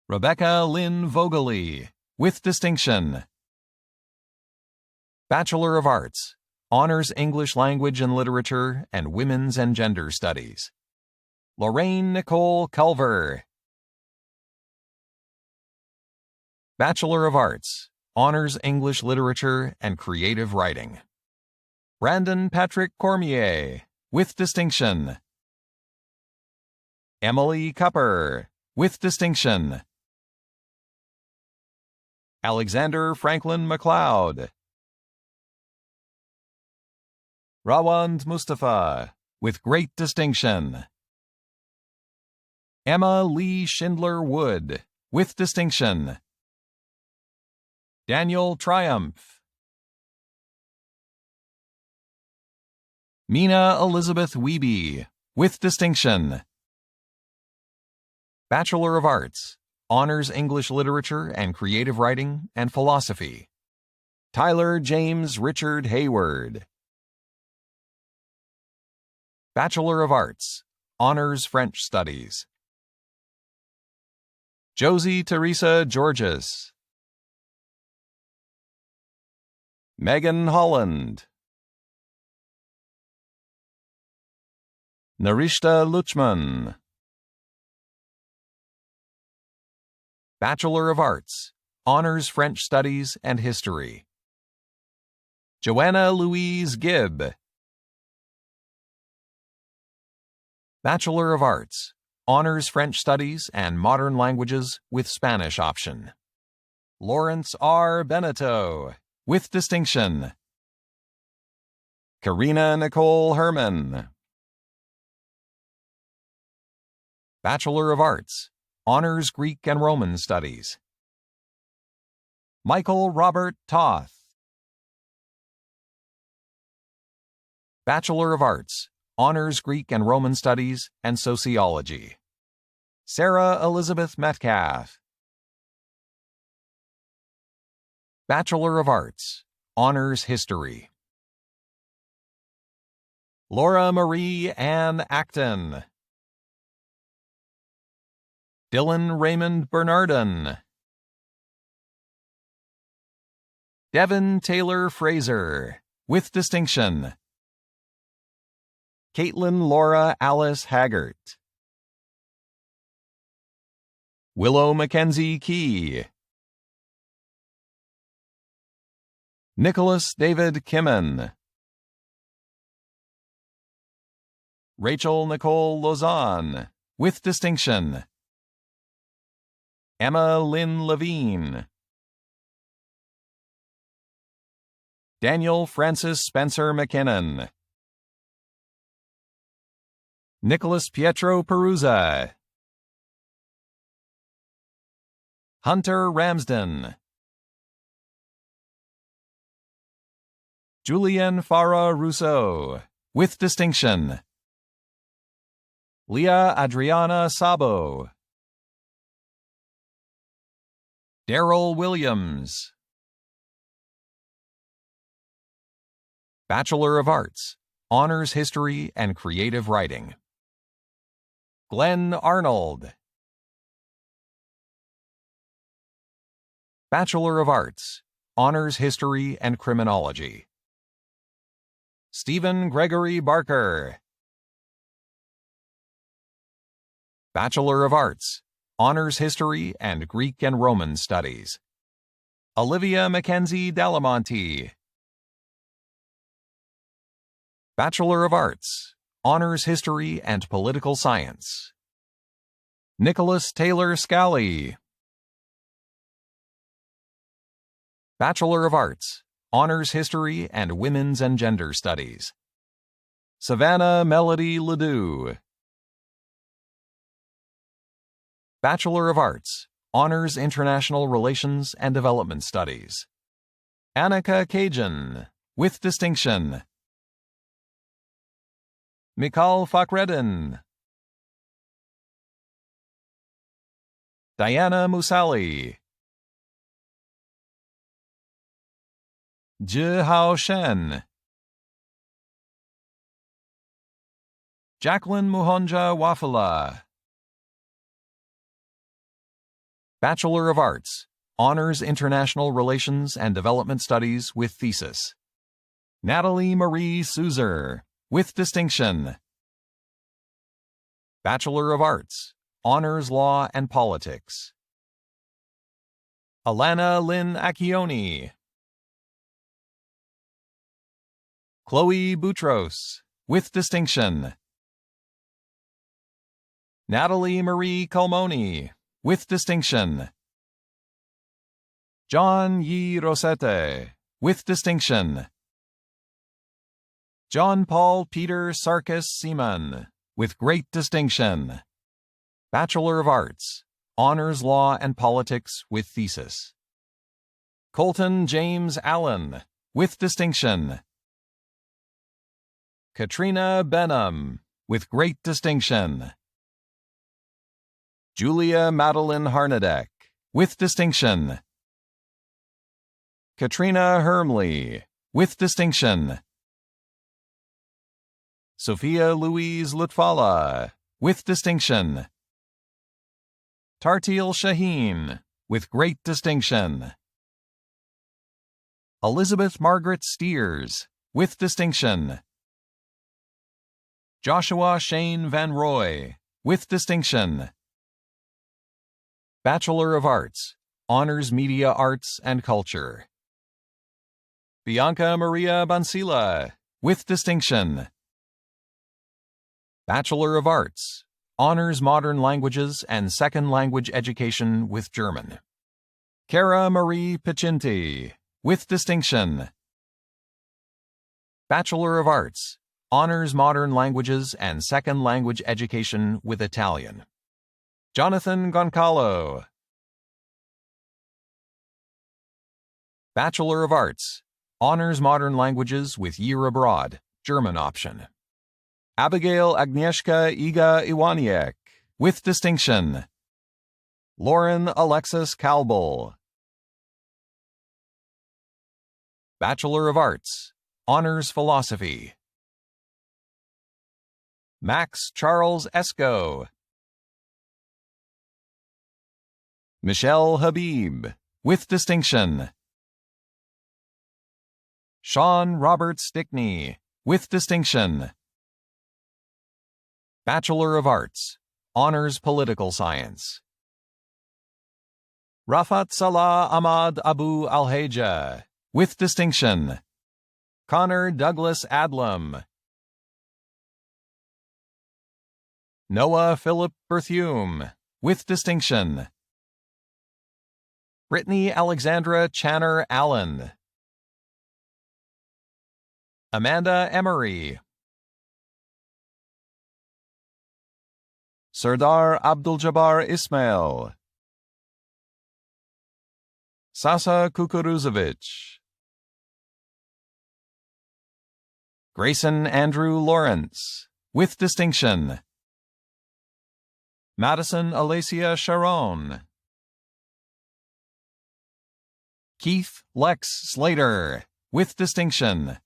Speaker 12: Rebecca Lynn Vogely, with distinction. Bachelor of Arts, Honors English Language and Literature and Women's and Gender Studies. Lorraine Nicole Culver. Bachelor of Arts, Honors English Literature and Creative Writing. Brandon Patrick Cormier, with distinction. Emily Cupper, with distinction. Alexander Franklin McLeod. Rawand Mustafa, with great distinction. Emma Lee Schindler Wood, with distinction. Daniel Triumph. Mina Elizabeth Wiebe, with distinction. Bachelor of Arts, Honors English Literature and Creative Writing and Philosophy. Tyler James Richard Hayward. Bachelor of Arts, Honors French Studies. Josie Teresa Georges. Megan Holland. Narishta Luchman. Bachelor of Arts, Honors French Studies and History. Joanna Louise Gibb. Bachelor of Arts, Honors French Studies and Modern Languages with Spanish option. Lawrence R. Beneteau, with distinction. Karina Nicole Herman. Bachelor of Arts, Honors Greek and Roman Studies. Michael Robert Toth. Bachelor of Arts, Honors Greek and Roman Studies and Sociology. Sarah Elizabeth Metcalf. Bachelor of Arts, Honors History. Laura Marie Ann Acton. Dylan Raymond Bernardin. Devin Taylor Fraser, with distinction. Caitlin Laura Alice Haggart. Willow Mackenzie Key. Nicholas David Kimmen. Rachel Nicole Lozan, with distinction. Emma Lynn Levine. Daniel Francis Spencer McKinnon. Nicholas Pietro Peruzza. Hunter Ramsden. Julianne Farah Rousseau, with distinction. Leah Adriana Sabo. Daryl Williams. Bachelor of Arts, Honors History and Creative Writing. Glenn Arnold. Bachelor of Arts, Honors History and Criminology. Stephen Gregory Barker. Bachelor of Arts, Honors History and Greek and Roman Studies. Olivia Mackenzie Delamonte. Bachelor of Arts, Honors History and Political Science. Nicholas Taylor Scally. Bachelor of Arts, Honors History and Women's and Gender Studies. Savannah Melody Ledoux. Bachelor of Arts, Honors International Relations and Development Studies. Annika Cajun, with distinction. Mikal Fakhreddin. Diana Musali. Jihao Shen. Jacqueline Muhonja Wafula. Bachelor of Arts, Honors International Relations and Development Studies with thesis. Natalie Marie Suzer, with distinction. Bachelor of Arts, Honors Law and Politics. Alana Lynn Acchioni. Chloe Boutros, with distinction. Natalie Marie Colmoni, with distinction. John Yi Rosette, with distinction. John Paul Peter Sarkis Seaman, with great distinction. Bachelor of Arts, Honors Law and Politics with thesis. Colton James Allen, with distinction. Katrina Benham, with great distinction. Julia Madeline Harnadeck, with distinction. Katrina Hermley, with distinction. Sophia Louise Lutfala, with distinction. Tartil Shaheen, with great distinction. Elizabeth Margaret Steers, with distinction. Joshua Shane Van Roy, with distinction. Bachelor of Arts, Honors Media Arts and Culture. Bianca Maria Bansila, with distinction. Bachelor of Arts, Honors Modern Languages and Second Language Education with German. Cara Marie Picinti, with distinction. Bachelor of Arts, Honors Modern Languages and Second Language Education with Italian. Jonathan Goncalo. Bachelor of Arts, Honors Modern Languages with Year Abroad, German option. Abigail Agnieszka Iga Iwaniak, with distinction. Lauren Alexis Kalbel. Bachelor of Arts, Honors Philosophy. Max Charles Esco. Michelle Habib, with distinction. Sean Robert Stickney, with distinction. Bachelor of Arts, Honors Political Science. Rafat Salah Ahmad Abu Alhaja, with distinction. Connor Douglas Adlam. Noah Philip Berthume, with distinction. Brittany Alexandra Channer Allen. Amanda Emery. Serdar Abdul-Jabbar Ismail. Sasa Kukuruzovich. Grayson Andrew Lawrence, with distinction. Madison Alacia Sharon. Keith Lex Slater, with distinction.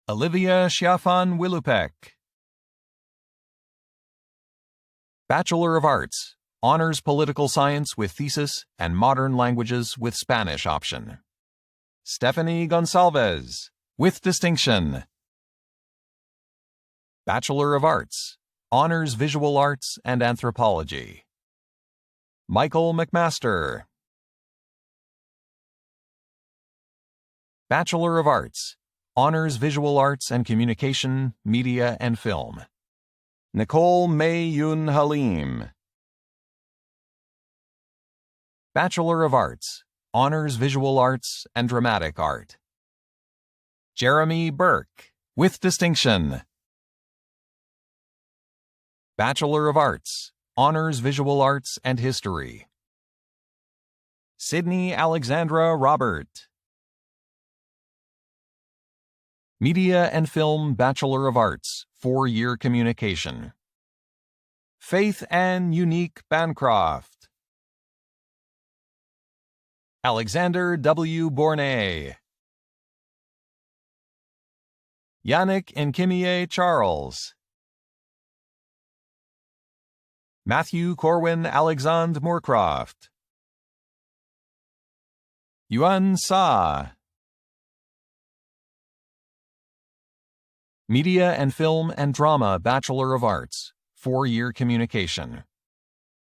Speaker 12: Olivia Shiafan Willupek. Bachelor of Arts, Honors Political Science with thesis and Modern Languages with Spanish option. Stephanie Gonsalves, with distinction. Bachelor of Arts, Honors Visual Arts and Anthropology. Michael McMaster. Bachelor of Arts, Honors Visual Arts and Communication, Media and Film. Nicole May Yun Halim. Bachelor of Arts, Honors Visual Arts and Dramatic Art. Jeremy Burke, with distinction. Bachelor of Arts, Honors Visual Arts and History. Sydney Alexandra Robert. Media and Film Bachelor of Arts, 4-year Communication. Faith Ann Unique Bancroft. Alexander W. Bournet. Yannick Nkimie Charles. Matthew Corwin Alexandre Moorcroft. Yuan Sa. Media and Film and Drama Bachelor of Arts, 4-year Communication.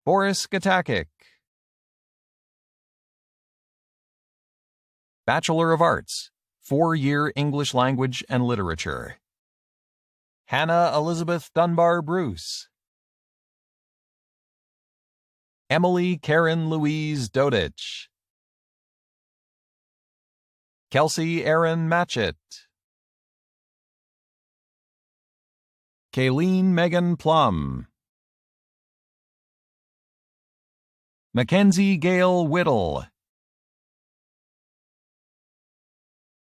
Speaker 12: Boris Gatakik. Bachelor of Arts, 4-year English Language and Literature. Hannah Elizabeth Dunbar Bruce. Emily Karen Louise Dodich. Kelsey Erin Matchett. Kayleen Megan Plum. Mackenzie Gale Whittle.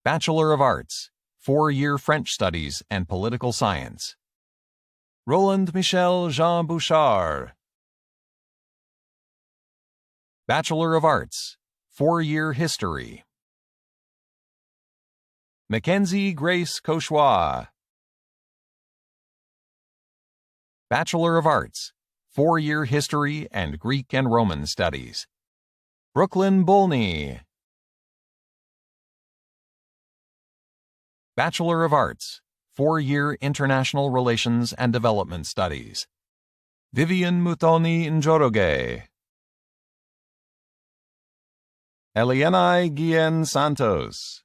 Speaker 12: Bachelor of Arts, 4-year French Studies and Political Science. Roland Michel Jean Bouchard. Bachelor of Arts, 4-year History. Mackenzie Grace Cauchois. Bachelor of Arts, 4-year History and Greek and Roman Studies. Brooklyn Bolney. Bachelor of Arts, 4-year International Relations and Development Studies. Vivian Mutoni Njoroge. Elienai Guillen Santos.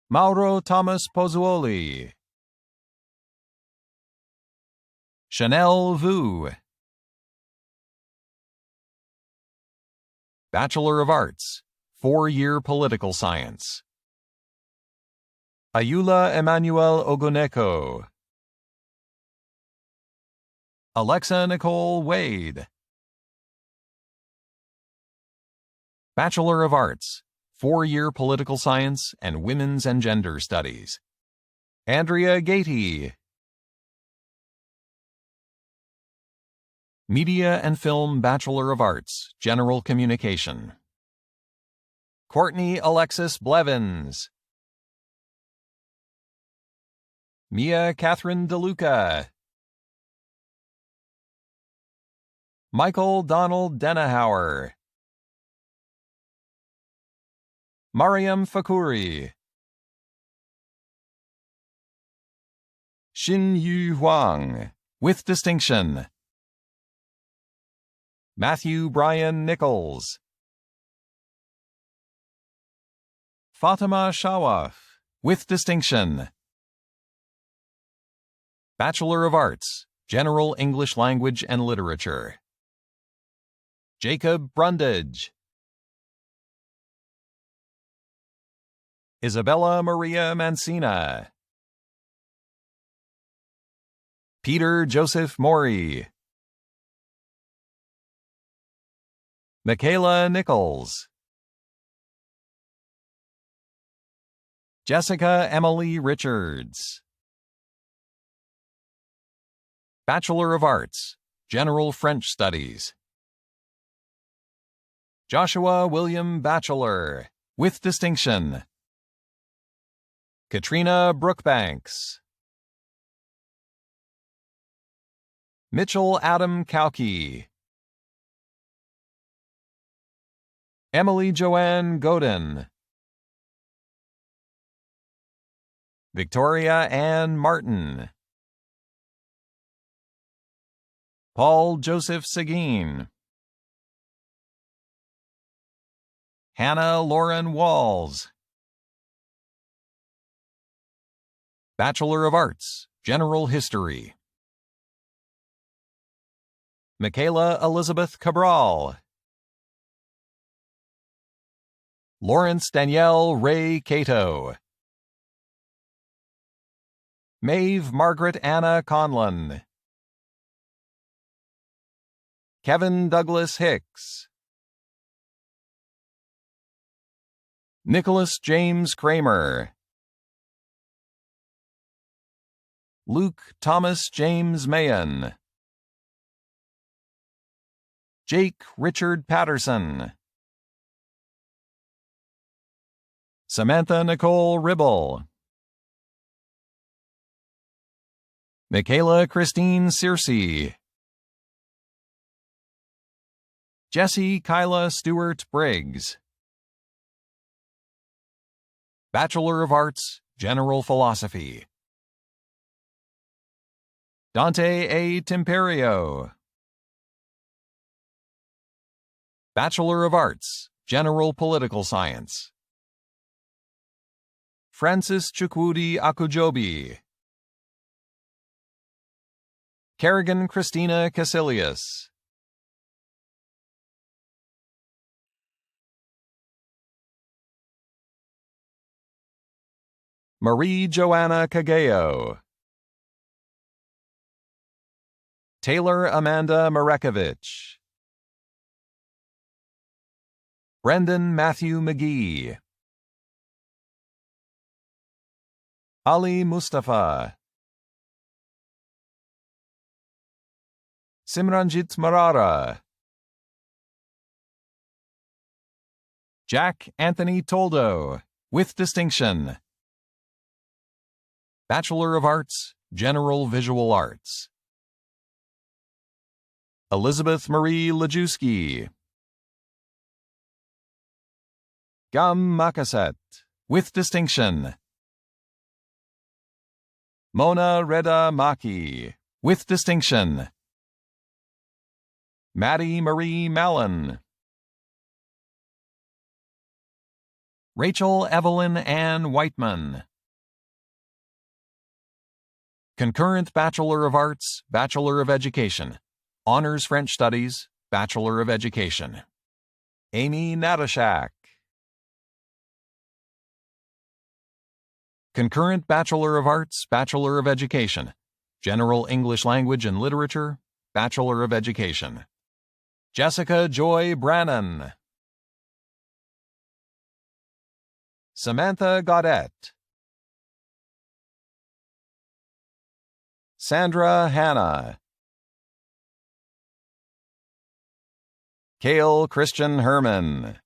Speaker 12: Mauro Thomas Pozzuoli. Chanel Vu. Bachelor of Arts, 4-year Political Science. Ayula Emmanuel Oguneko. Alexa Nicole Wade. Bachelor of Arts, 4-year Political Science and Women's and Gender Studies. Andrea Gatey. Media and Film Bachelor of Arts, General Communication. Courtney Alexis Blevins. Mia Catherine DeLuca. Michael Donald Denahauer. Mariam Fakuri. Xin Yu Huang, with distinction. Matthew Brian Nichols. Fatima Shawaf, with distinction. Bachelor of Arts, General English Language and Literature. Jacob Brundage. Isabella Maria Mancina. Peter Joseph Maury. Michaela Nichols. Jessica Emily Richards. Bachelor of Arts, General French Studies. Joshua William Batchelor, with distinction. Katrina Brookbanks. Mitchell Adam Kauke. Emily Joanne Godin. Victoria Ann Martin. Paul Joseph Seguin, Hannah Lauren Walls, Bachelor of Arts, General History, Michaela Elizabeth Cabral, Lawrence Danielle Ray Cato, Maeve Margaret Anna Conlon, Kevin Douglas Hicks, Nicholas James Kramer, Luke Thomas James Mayen, Jake Richard Patterson, Samantha Nicole Ribble, Michaela Christine Searcy, Jesse Kyla Stewart Briggs, Bachelor of Arts, General Philosophy, Dante A. Timperio, Bachelor of Arts, General Political Science, Francis Chukwudi Akujobi, Kerrigan Christina Casilius, Marie Joanna Kageo, Taylor Amanda Marekovich, Brendan Matthew McGee, Ali Mustafa, Simranjit Marara, Jack Anthony Toldo, with distinction. Bachelor of Arts, General Visual Arts, Elizabeth Marie Lajewski, Gam Makaset, with distinction. Mona Reda Maki, with distinction. Maddie Marie Mallon, Rachel Evelyn Ann Whiteman, Concurrent Bachelor of Arts, Bachelor of Education, Honors French Studies, Bachelor of Education, Amy Natashak, Concurrent Bachelor of Arts, Bachelor of Education, General English Language and Literature, Bachelor of Education, Jessica Joy Brannan, Samantha Gaudette, Sandra Hanna, Cale Christian Herman,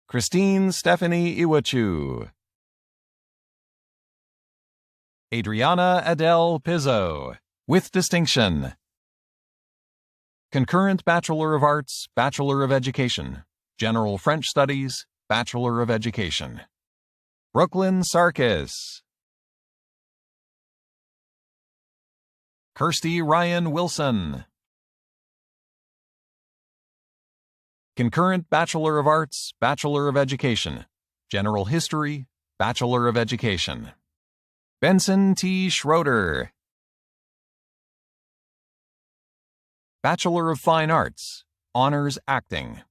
Speaker 12: Christine Stephanie Iwachu, Adriana Adele Pizzo, with distinction. Concurrent Bachelor of Arts, Bachelor of Education, General French Studies, Bachelor of Education, Brooklyn Sarkis, Kirsty Ryan Wilson, Concurrent Bachelor of Arts, Bachelor of Education, General History, Bachelor of Education, Benson T. Schroeder, Bachelor of Fine Arts, Honors Acting,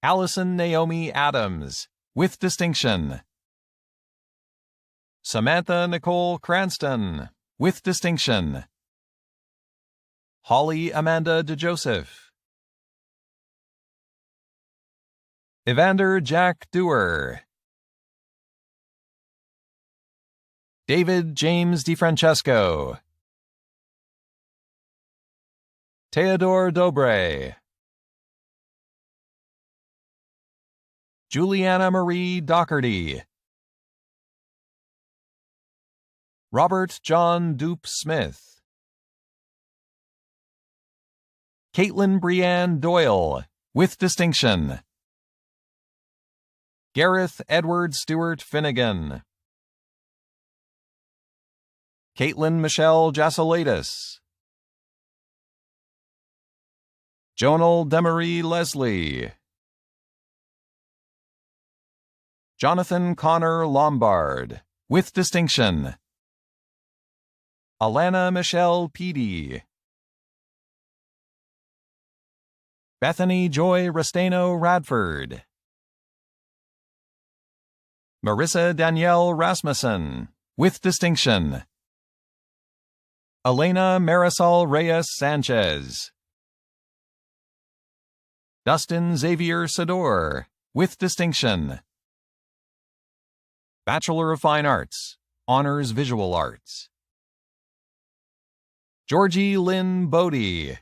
Speaker 12: Allison Naomi Adams, with distinction, Samantha Nicole Cranston, with distinction, Holly Amanda DeJoseph, Evander Jack Dewar, David James DiFrancesco, Theodore Dobre, Juliana Marie Doherty, Robert John Dupe Smith, Caitlin Brianne Doyle, with distinction, Gareth Edward Stewart Finnegan, Caitlin Michelle Jasolatis, Jonal Demarie Leslie, Jonathan Connor Lombard, with distinction. Alana Michelle Peedy, Bethany Joy Restaino Radford, Marissa Danielle Rasmussen, with distinction. Elena Marisol Reyes Sanchez, Dustin Xavier Sador, with distinction. Bachelor of Fine Arts, Honors Visual Arts. Georgie Lynn Bodie,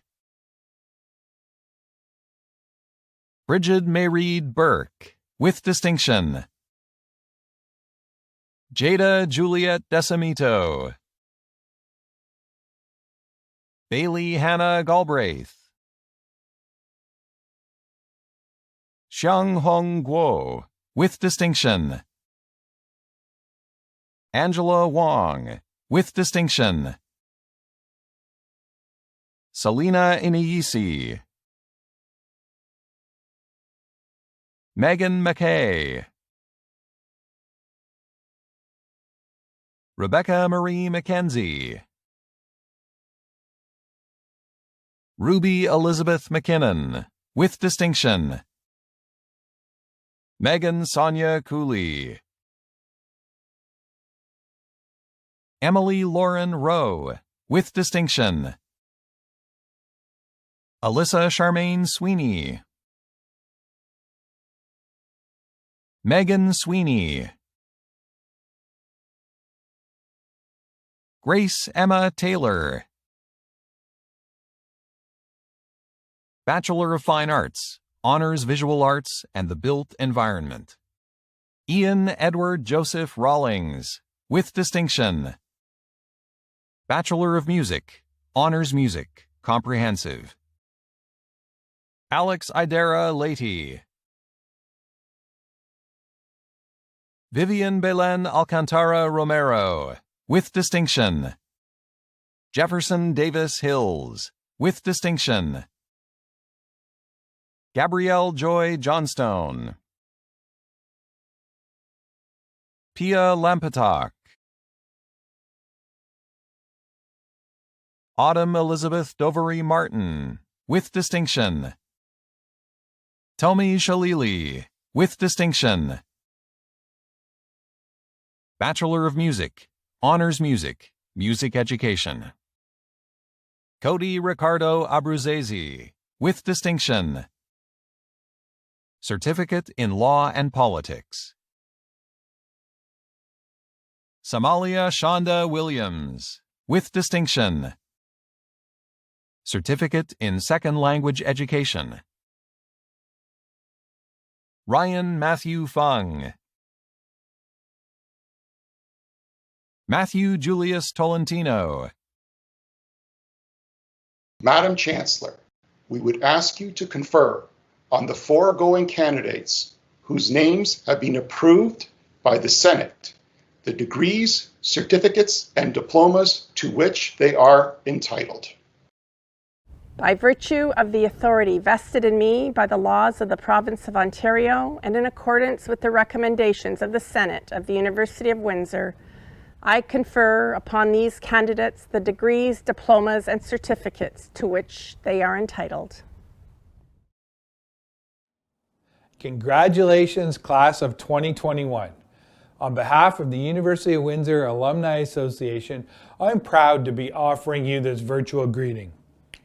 Speaker 12: Bridget Mayreed Burke, with distinction. Jada Juliet Decimito, Bailey Hannah Galbraith, Xiang Hong Guo, with distinction. Angela Wong, with distinction. Selena Iniyisi, Megan McKay, Rebecca Marie McKenzie, Ruby Elizabeth McKinnon, with distinction. Megan Sonia Cooley, Emily Lauren Rowe, with distinction. Alyssa Charmaine Sweeney, Megan Sweeney, Grace Emma Taylor, Bachelor of Fine Arts, Honors Visual Arts and the Built Environment. Ian Edward Joseph Rawlings, with distinction. Bachelor of Music, Honors Music, Comprehensive. Alex Idera Leite, Vivian Belen Alcantara Romero, with distinction. Jefferson Davis Hills, with distinction. Gabrielle Joy Johnstone, Pia Lampetok, Autumn Elizabeth Dovery Martin, with distinction. Tomi Shalili, with distinction. Bachelor of Music, Honors Music, Music Education. Cody Ricardo Abruzesi, with distinction. Certificate in Law and Politics. Samalia Shonda Williams, with distinction. Certificate in Second Language Education. Ryan Matthew Fung, Matthew Julius Tolentino.
Speaker 2: Madam Chancellor, we would ask you to confer on the foregoing candidates whose names have been approved by the Senate, the degrees, certificates, and diplomas to which they are entitled.
Speaker 3: By virtue of the authority vested in me by the laws of the Province of Ontario and in accordance with the recommendations of the Senate of the University of Windsor, I confer upon these candidates the degrees, diplomas, and certificates to which they are entitled.
Speaker 13: Congratulations, class of 2021. On behalf of the University of Windsor Alumni Association, I'm proud to be offering you this virtual greeting.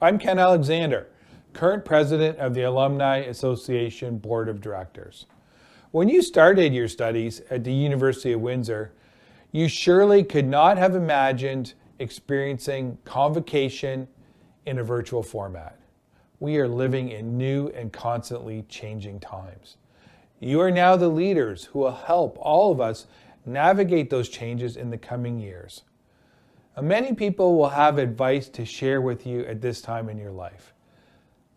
Speaker 13: I'm Ken Alexander, current president of the Alumni Association Board of Directors. When you started your studies at the University of Windsor, you surely could not have imagined experiencing convocation in a virtual format. We are living in new and constantly changing times. You are now the leaders who will help all of us navigate those changes in the coming years. Many people will have advice to share with you at this time in your life.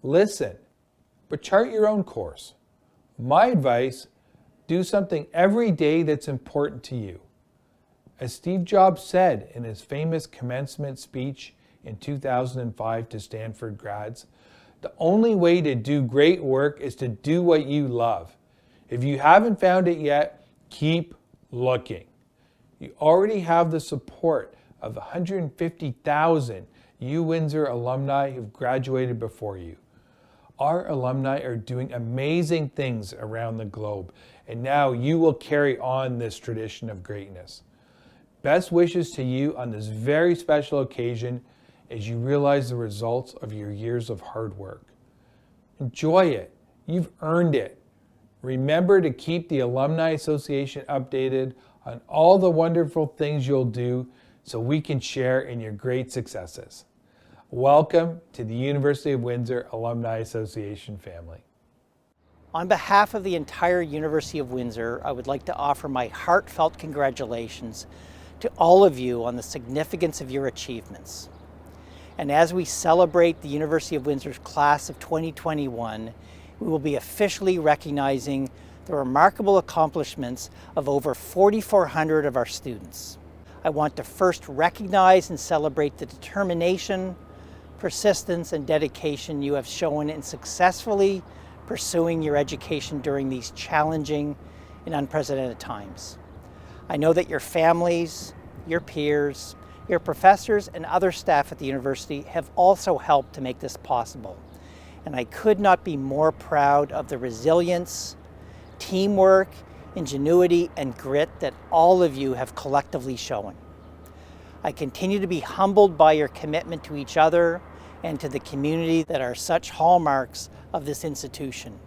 Speaker 13: Listen, but chart your own course. My advice, do something every day that's important to you. As Steve Jobs said in his famous commencement speech in 2005 to Stanford grads, the only way to do great work is to do what you love. If you haven't found it yet, keep looking. You already have the support of 150,000 UWindsor alumni who've graduated before you. Our alumni are doing amazing things around the globe, and now you will carry on this tradition of greatness. Best wishes to you on this very special occasion as you realize the results of your years of hard work. Enjoy it. You've earned it. Remember to keep the Alumni Association updated on all the wonderful things you'll do so we can share in your great successes. Welcome to the University of Windsor Alumni Association family.
Speaker 5: On behalf of the entire University of Windsor, I would like to offer my heartfelt congratulations to all of you on the significance of your achievements. And as we celebrate the University of Windsor's class of 2021, we will be officially recognizing the remarkable accomplishments of over 4,400 of our students. I want to first recognize and celebrate the determination, persistence, and dedication you have shown in successfully pursuing your education during these challenging and unprecedented times. I know that your families, your peers, your professors, and other staff at the university have also helped to make this possible. And I could not be more proud of the resilience, teamwork, ingenuity, and grit that all of you have collectively shown. I continue to be humbled by your commitment to each other and to the community that are such hallmarks of this institution.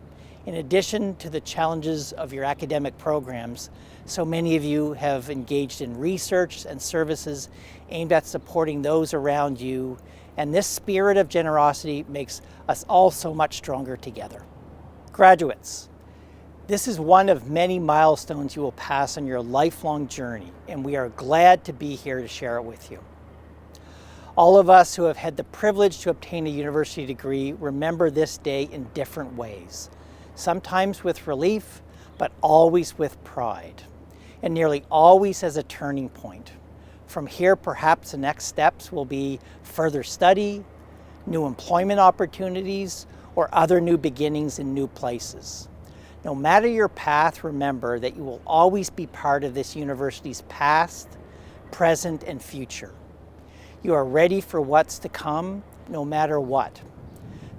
Speaker 5: In addition to the challenges of your academic programs, so many of you have engaged in research and services aimed at supporting those around you, and this spirit of generosity makes us all so much stronger together. Graduates, this is one of many milestones you will pass on your lifelong journey, and we are glad to be here to share it with you. All of us who have had the privilege to obtain a university degree remember this day in different ways, sometimes with relief, but always with pride, and nearly always as a turning point. From here, perhaps the next steps will be further study, new employment opportunities, or other new beginnings in new places. No matter your path, remember that you will always be part of this university's past, present, and future. You are ready for what's to come, no matter what.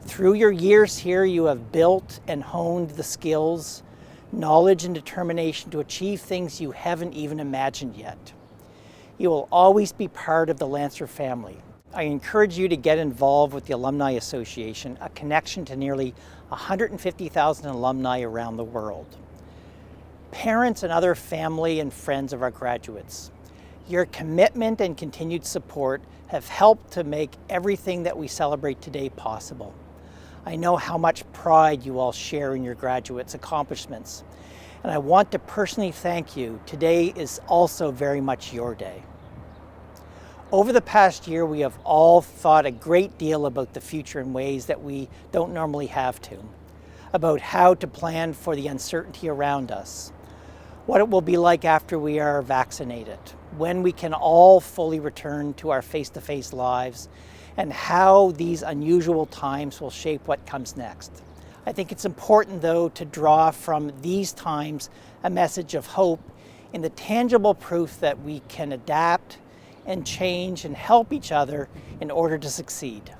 Speaker 5: Through your years here, you have built and honed the skills, knowledge, and determination to achieve things you haven't even imagined yet. You will always be part of the Lancer family. I encourage you to get involved with the Alumni Association, a connection to nearly 150,000 alumni around the world. Parents and other family and friends of our graduates, your commitment and continued support have helped to make everything that we celebrate today possible. I know how much pride you all share in your graduates' accomplishments, and I want to personally thank you. Today is also very much your day. Over the past year, we have all thought a great deal about the future in ways that we don't normally have to, about how to plan for the uncertainty around us, what it will be like after we are vaccinated, when we can all fully return to our face-to-face lives, and how these unusual times will shape what comes next. I think it's important, though, to draw from these times a message of hope in the tangible proof that we can adapt and change and help each other in order to succeed.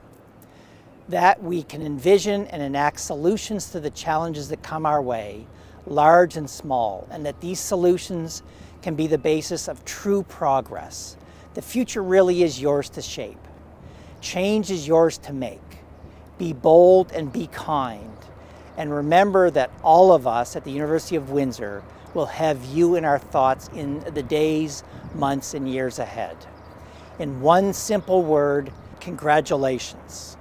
Speaker 5: That we can envision and enact solutions to the challenges that come our way, large and small, and that these solutions can be the basis of true progress. The future really is yours to shape. Change is yours to make. Be bold and be kind. And remember that all of us at the University of Windsor will have you in our thoughts in the days, months, and years ahead. In one simple word, congratulations.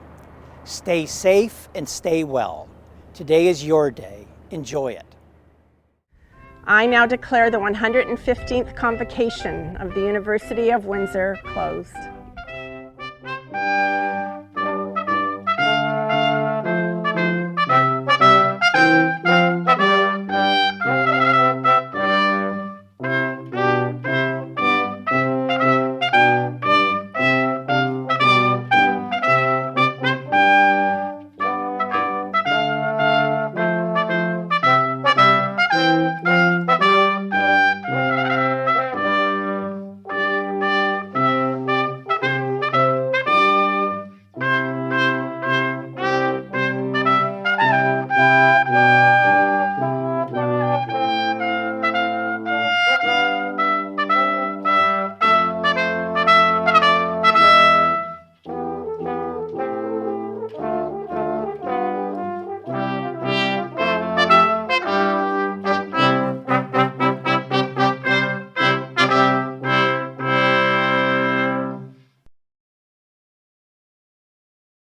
Speaker 5: Stay safe and stay well. Today is your day. Enjoy it.
Speaker 3: I now declare the 115th Convocation of the University of Windsor closed.